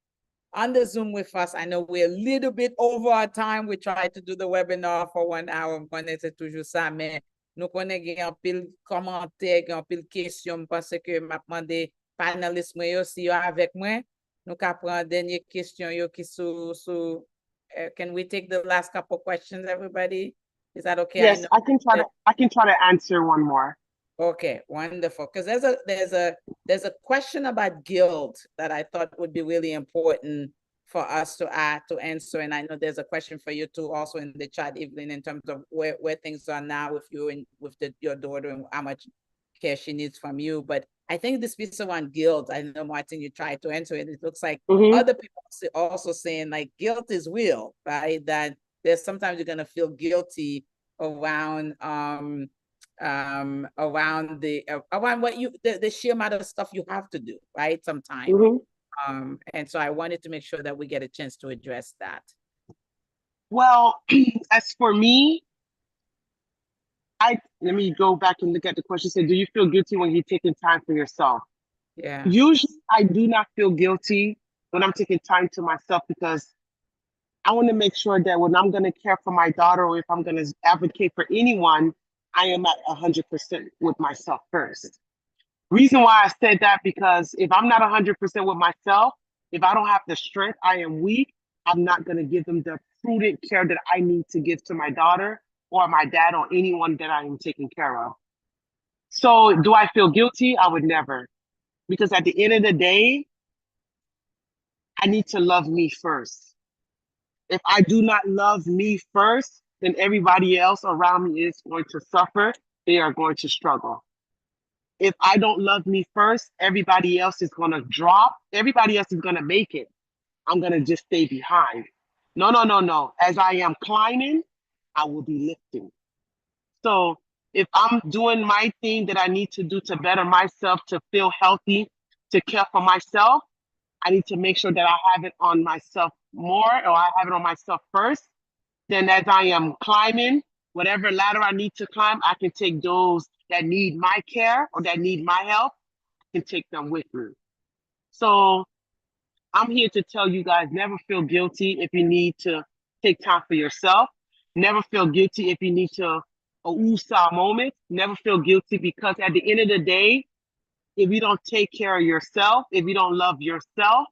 on the Zoom with us. I know we're a little bit over our time. We tried to do the webinar for 1 hour. C'est toujours ça, mais nous connaissons un pile commentaire, un pile question parce que m'a demandé panélistes moi aussi avec moi. Nous prendre dernière question yo qui sous can we take the last couple questions, everybody? Is that okay?
Yes, I can try to answer one more.
Okay, wonderful. Because there's a question about guilt that I thought would be really important for us to answer. And I know there's a question for you too, also in the chat, Evelyn, in terms of where things are now with you and with your daughter and how much care she needs from you. But I think this piece around guilt, I know, Martin, you tried to answer it. It looks like other people also saying like guilt is real, right? That there's sometimes you're gonna feel guilty around around what the sheer amount of stuff you have to do, right? Sometimes. And so I wanted to make sure that we get a chance to address that.
Well, as for me, let me go back and look at the question. Said, do you feel guilty when you're taking time for yourself?
Yeah.
Usually I do not feel guilty when I'm taking time to myself, because I want to make sure that when I'm going to care for my daughter, or if I'm going to advocate for anyone, I am at 100% with myself first. Reason why I said that, because if I'm not 100% with myself, if I don't have the strength, I am weak, I'm not going to give them the prudent care that I need to give to my daughter or my dad or anyone that I am taking care of. So do I feel guilty? I would never. Because at the end of the day, I need to love me first. If I do not love me first, then everybody else around me is going to suffer. They are going to struggle. If I don't love me first, everybody else is going to drop. Everybody else is going to make it. I'm going to just stay behind. No, no, no, no. As I am climbing, I will be lifting. So if I'm doing my thing that I need to do to better myself, to feel healthy, to care for myself, I need to make sure that I have it on myself more, or I have it on myself first. Then as I am climbing, whatever ladder I need to climb, I can take those that need my care or that need my help, and take them with me. So I'm here to tell you guys, never feel guilty if you need to take time for yourself. Never feel guilty if you need to a USA moment. Never feel guilty, because at the end of the day, if you don't take care of yourself, if you don't love yourself,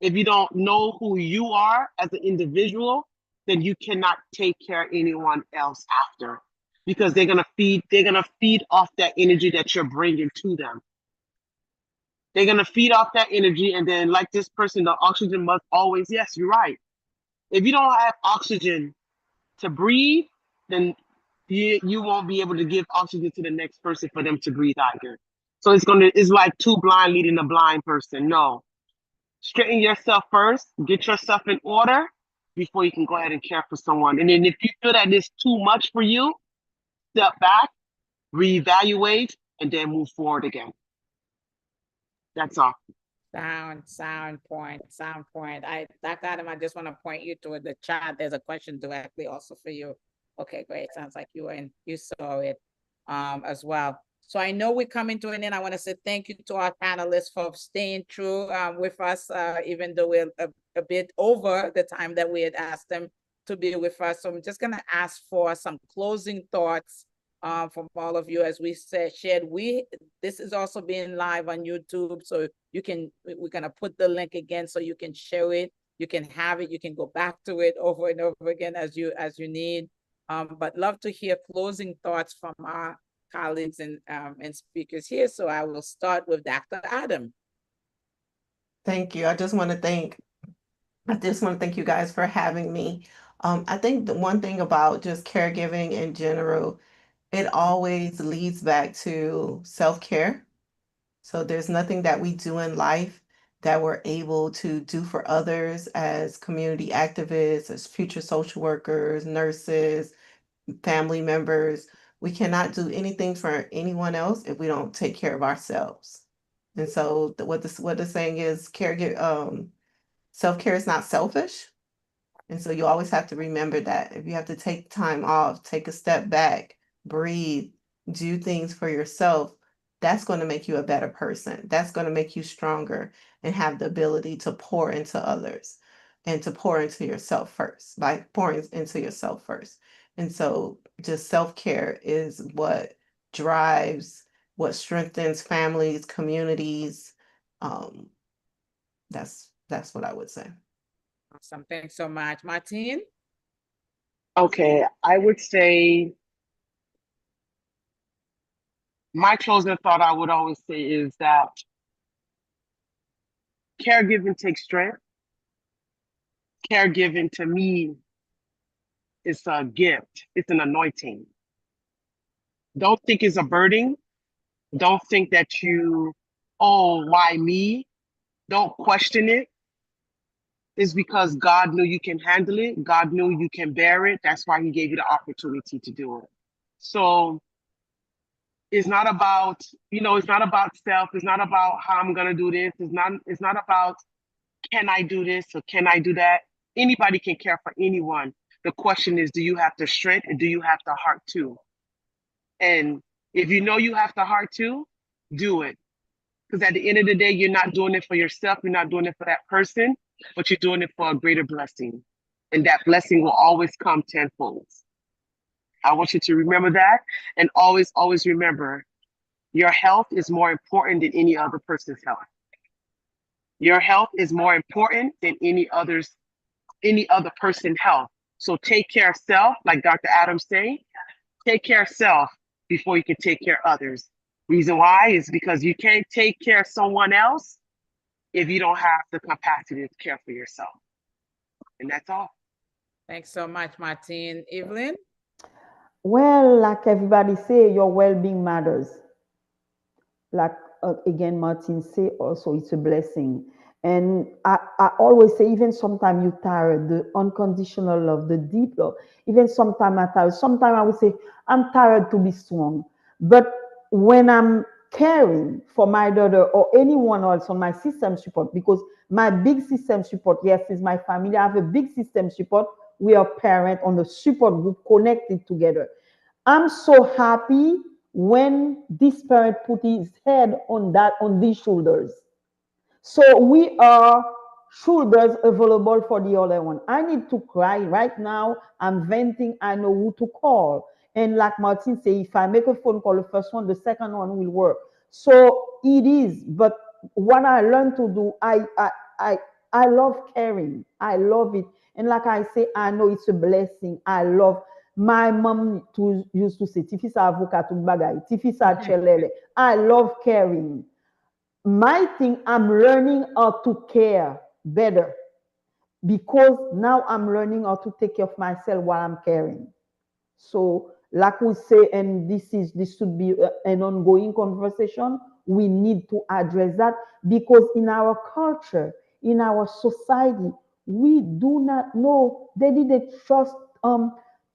if you don't know who you are as an individual, then you cannot take care of anyone else after, because they're gonna feed off that energy that you're bringing to them. They're gonna feed off that energy, and then like this person, the oxygen must always. Yes, you're right. If you don't have oxygen to breathe, then you won't be able to give oxygen to the next person for them to breathe either. So it's like two blind leading a blind person. No, straighten yourself first, get yourself in order before you can go ahead and care for someone. And then if you feel that it's too much for you, step back, reevaluate, and then move forward again. That's all.
Sound point. Dr. Adam, I just want to point you to the chat. There's a question directly also for you. Okay, great. Sounds like you saw it as well. So I know we're coming to an end. I want to say thank you to our panelists for staying true with us, even though we're a bit over the time that we had asked them to be with us. So I'm just going to ask for some closing thoughts from all of you. As we shared, this is also being live on YouTube, so we're gonna put the link again so you can share it, you can have it, you can go back to it over and over again as you need. But love to hear closing thoughts from our colleagues and speakers here. So I will start with Dr. Adam.
Thank you. I just want to thank you guys for having me. I think the one thing about just caregiving in general, it always leads back to self-care. So there's nothing that we do in life that we're able to do for others as community activists, as future social workers, nurses, family members. We cannot do anything for anyone else if we don't take care of ourselves. And so what the saying is, self-care is not selfish. And so you always have to remember that. If you have to take time off, take a step back, breathe, do things for yourself, that's going to make you a better person. That's going to make you stronger and have the ability to pour into others and to pour into yourself first, by pouring into yourself first. And so just self-care is what drives, what strengthens families, communities. That's what I would say.
Awesome. Thanks so much. Martine?
Okay, I would say my closing thought I would always say is that caregiving takes strength. Caregiving to me is a gift. It's an anointing. Don't think it's a burden. Don't think that why me? Don't question it. It's because God knew you can handle it. God knew you can bear it. That's why he gave you the opportunity to do it. So it's not about, it's not about self. It's not about how I'm going to do this. It's not about, can I do this or can I do that? Anybody can care for anyone. The question is, do you have the strength and do you have the heart too? And if you know you have the heart too, do it. Because at the end of the day, you're not doing it for yourself. You're not doing it for that person, but you're doing it for a greater blessing. And that blessing will always come tenfold. I want you to remember that, and always, always remember, your health is more important than any other person's health. Your health is more important than any other person's health. So take care of self, like Dr. Adams say, take care of self before you can take care of others. Reason why is because you can't take care of someone else if you don't have the capacity to care for yourself. And that's all.
Thanks so much, Martine. Evelyn?
Well, like everybody say, your well-being matters. Like again, Martin say also, it's a blessing. And I always say, even sometimes you tired, the unconditional love, the deep love, even sometimes I'm tired. Sometimes I would say, I'm tired to be strong. But when I'm caring for my daughter or anyone else on my system support, because my big system support, yes, is my family. I have a big system support. We are parent on the support group connected together. I'm so happy when this parent put his head on these shoulders. So we are shoulders available for the other one. I need to cry right now. I'm venting. I know who to call. And like Martin said, if I make a phone call, the first one, the second one will work. So it is, but what I learned to do, I I love caring. I love it. And like I say, I know it's a blessing. I love my mom used to say, Tifisa avocat bagay, Tifisa chelele. I love caring. My thing, I'm learning how to care better because now I'm learning how to take care of myself while I'm caring. So, like we say, and this should be an ongoing conversation. We need to address that because in our culture, in our society, we do not know. They didn't just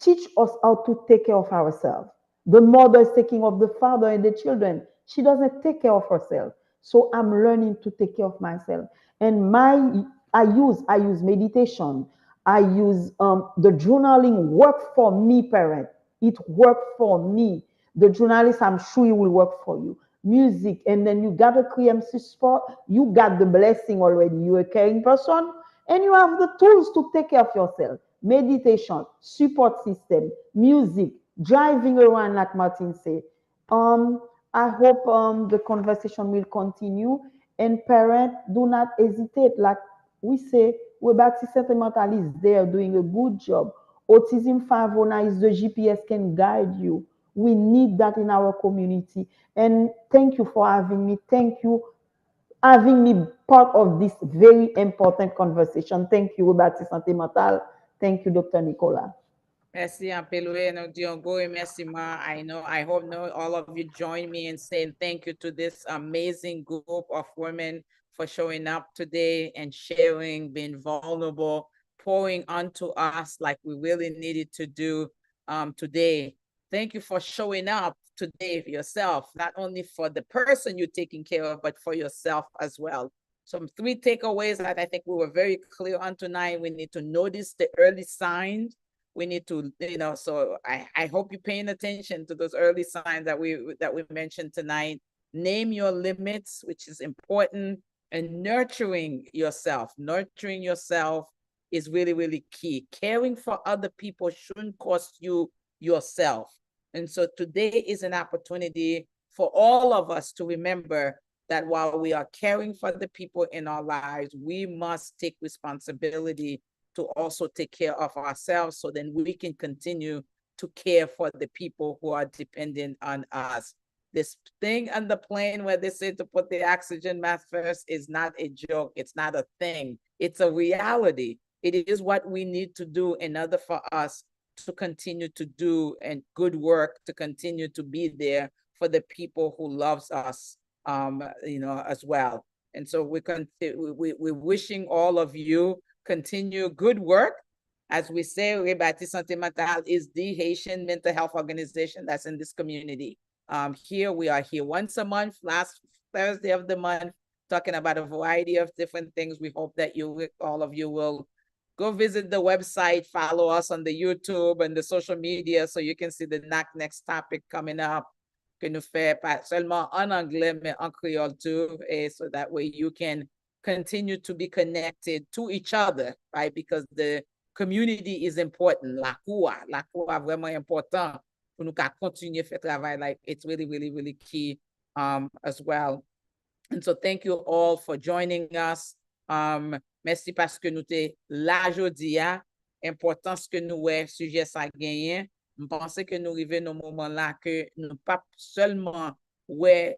teach us how to take care of ourselves. The mother is taking of the father and the children. She doesn't take care of herself. So I'm learning to take care of myself. And I use meditation. I use the journaling work for me, parent. It worked for me. The journalist, I'm sure it will work for you. Music, and then you got a CMC sport, you got the blessing already. You're a caring person, and you have the tools to take care of yourself. Meditation, support system, music, driving around, like Martin said. Um, I hope the conversation will continue. And parents, do not hesitate. Like we say, Rebati Sante Mentale is there doing a good job. Autism 509 is the GPS can guide you. We need that in our community. And thank you for having me. Thank you having me part of this very important conversation. Thank you, Rebati Sante Mentale. Thank you, Dr. Nicola.
Merci un peu, Louis, no Diongo, and merci, Ma. I hope all of you join me in saying thank you to this amazing group of women for showing up today and sharing, being vulnerable, pouring onto us like we really needed to do today. Thank you for showing up today for yourself, not only for the person you're taking care of, but for yourself as well. Some 3 takeaways that I think we were very clear on tonight. We need to notice the early signs. We need to, so I hope you're paying attention to those early signs that we mentioned tonight. Name your limits, which is important, and nurturing yourself. Nurturing yourself is really, really key. Caring for other people shouldn't cost you yourself. And so today is an opportunity for all of us to remember that while we are caring for the people in our lives, we must take responsibility to also take care of ourselves so then we can continue to care for the people who are dependent on us. This thing on the plane where they say to put the oxygen mask first is not a joke. It's not a thing. It's a reality. It is what we need to do in order for us to continue to do and good work, to continue to be there for the people who loves us, as well. And so we're wishing all of you continue good work. As we say, Rebati Sante Mentale is the Haitian mental health organization that's in this community. We are here once a month, last Thursday of the month, talking about a variety of different things. We hope that all of you will go visit the website, follow us on the YouTube and the social media so you can see the next topic coming up. Que nous fait pas seulement en anglais, mais en créole too, so that way you can continue to be connected to each other, right? Because the community is important. La cour vraiment important pour nous continuer faire travail. Like it's really, really, really key as well. And so thank you all for joining us. Merci parce que nous te la jodia, importance que nous sujet ça gagné. Je pense que nous arrivons dans moment là que nous pas seulement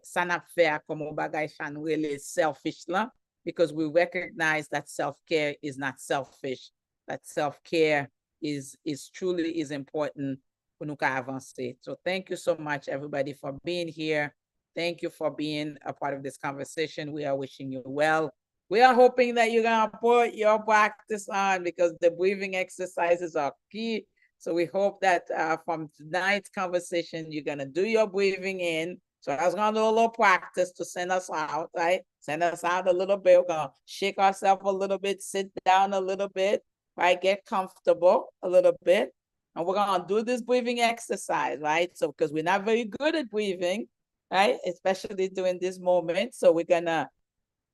ça n'a fait comme un bagage les selfish là, because we recognize that self-care is not selfish. That self-care is truly important pour nous avancer. So thank you so much, everybody, for being here. Thank you for being a part of this conversation. We are wishing you well. We are hoping that you're going to put your practice on because the breathing exercises are key. So we hope that from tonight's conversation, you're going to do your breathing in. So I was going to do a little practice to send us out, right? Send us out a little bit. We're going to shake ourselves a little bit, sit down a little bit, right? Get comfortable a little bit. And we're going to do this breathing exercise, right? So because we're not very good at breathing, right? Especially during this moment. So we're going to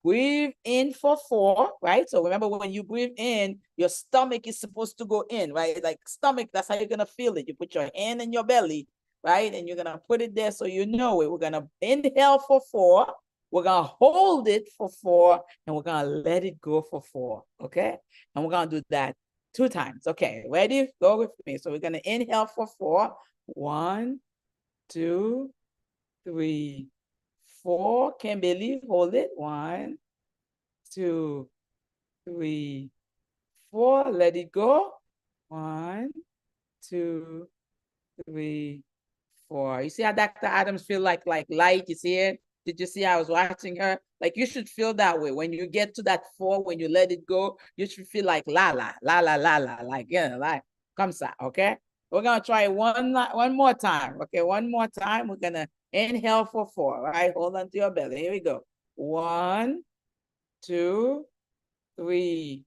breathe in for 4, right? So remember when you breathe in, your stomach is supposed to go in, right? Like stomach, that's how you're going to feel it. You put your hand in your belly right? And you're gonna put it there so you know it. We're gonna inhale for 4. We're gonna hold it for 4, and we're gonna let it go for 4. Okay, and we're gonna do that 2 times. Okay, ready? Go with me. So we're gonna inhale for 4. 1, 2, 3, 4. Kimberly, hold it. 1, 2, 3, 4. Let it go. 1, 2, 3, 4. You see how Dr. Adams feel like light? You see it? Did you see I was watching her? Like you should feel that way. When you get to that 4, when you let it go, you should feel like la la, la la, la la, like, yeah, like, come ça, okay? We're gonna try one more time. Okay, one more time. We're gonna inhale for 4, right? Hold on to your belly. Here we go. 1, 2, 3,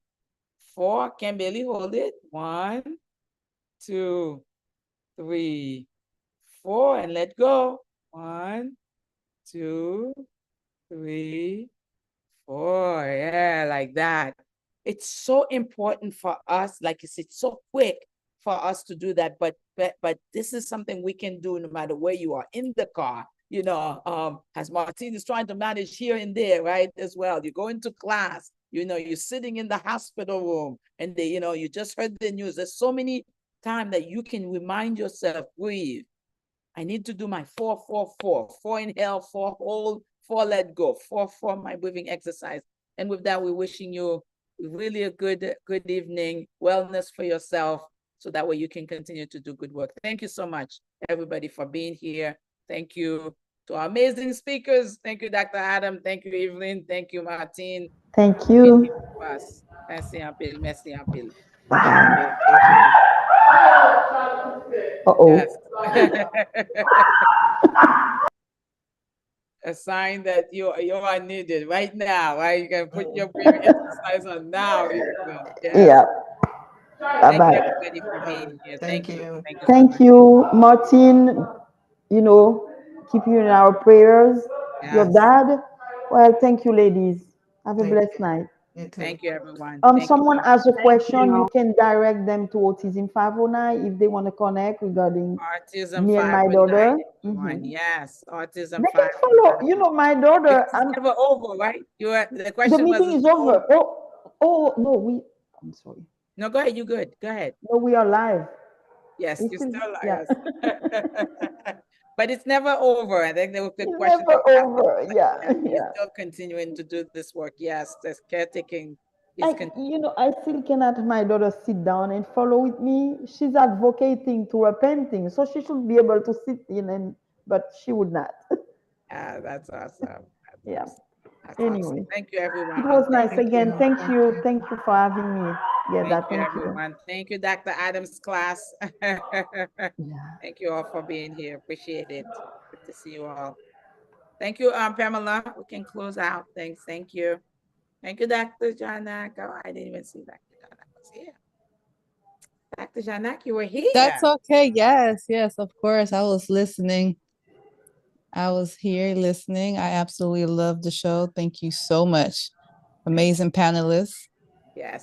4. Kimberly, hold it. 1, 2, 3, 4, and let go. 1, 2, 3, 4. Yeah, like that. It's so important for us, like it's so quick for us to do that, but this is something we can do no matter where you are in the car. As Martine is trying to manage here and there, right? As well. You go into class, you're sitting in the hospital room, and you just heard the news. There's so many times that you can remind yourself, breathe. I need to do my 4, 4, 4. 4 inhale, 4 hold, 4 let go. 4, 4, my breathing exercise. And with that, we're wishing you really a good evening, wellness for yourself, so that way you can continue to do good work. Thank you so much, everybody, for being here. Thank you to our amazing speakers. Thank you, Dr. Adam. Thank you, Evelyn. Thank you, Martine.
Thank you.
Merci un peu. Merci un peu.
Uh-oh.
Yes. A sign that you are needed right now, right? You can put your breathing exercise on now. Yes.
Yeah.
Thank you,
Bye-bye.
everybody, for being here.
Thank
Thank you.
you.
Thank you so
Thank
much.
you, Martin. Keep you in our prayers. Your
Yes.
dad. Well, thank you, ladies. Have a
Thank
blessed
you.
night.
You too.
Thank you, everyone. Thank you
Someone
so much.
has a
Thank
question. You
you.
can direct them to Autism 509 if they want to connect regarding
Autism
me and my
509,
daughter.
everyone. Yes. Autism
They can follow.
509.
My daughter.
It's never over, right? The
The
question was,
meeting
is
is
it over?
over. Oh no, I'm sorry.
No, go ahead. You good. Go ahead.
No, we are live.
Yes,
We
you
still,
still
yeah.
yes. But it's never over. I think the
It's
question
never
was asked,
over. Yeah,
yeah, you're
yeah.
still continuing to do this work. Yes, this caretaking is
And I still cannot my daughter sit down and follow with me. She's advocating to repenting, so she should be able to sit in but she would not.
that's awesome. That's
Yeah.
awesome. That's awesome.
Anyway,
Thank you,
it
everyone.
was nice
Thank
again.
you.
Thank
Thank
you.
you.
Thank you for having me. Yeah,
Thank you,
thank you.
everyone. Thank you, Dr. Adams class.
Yeah.
Thank you all for being here. Appreciate it. Good to see you all. Thank you, Pamela. We can close out. Thanks. Thank you. Thank you, Dr. Janak. Oh, I didn't even see Dr. Janak was here. Dr. Janak, you were here.
That's okay. Yes, yes, of course. I was listening. I was here listening. I absolutely love the show. Thank you so much. Amazing panelists.
Yes.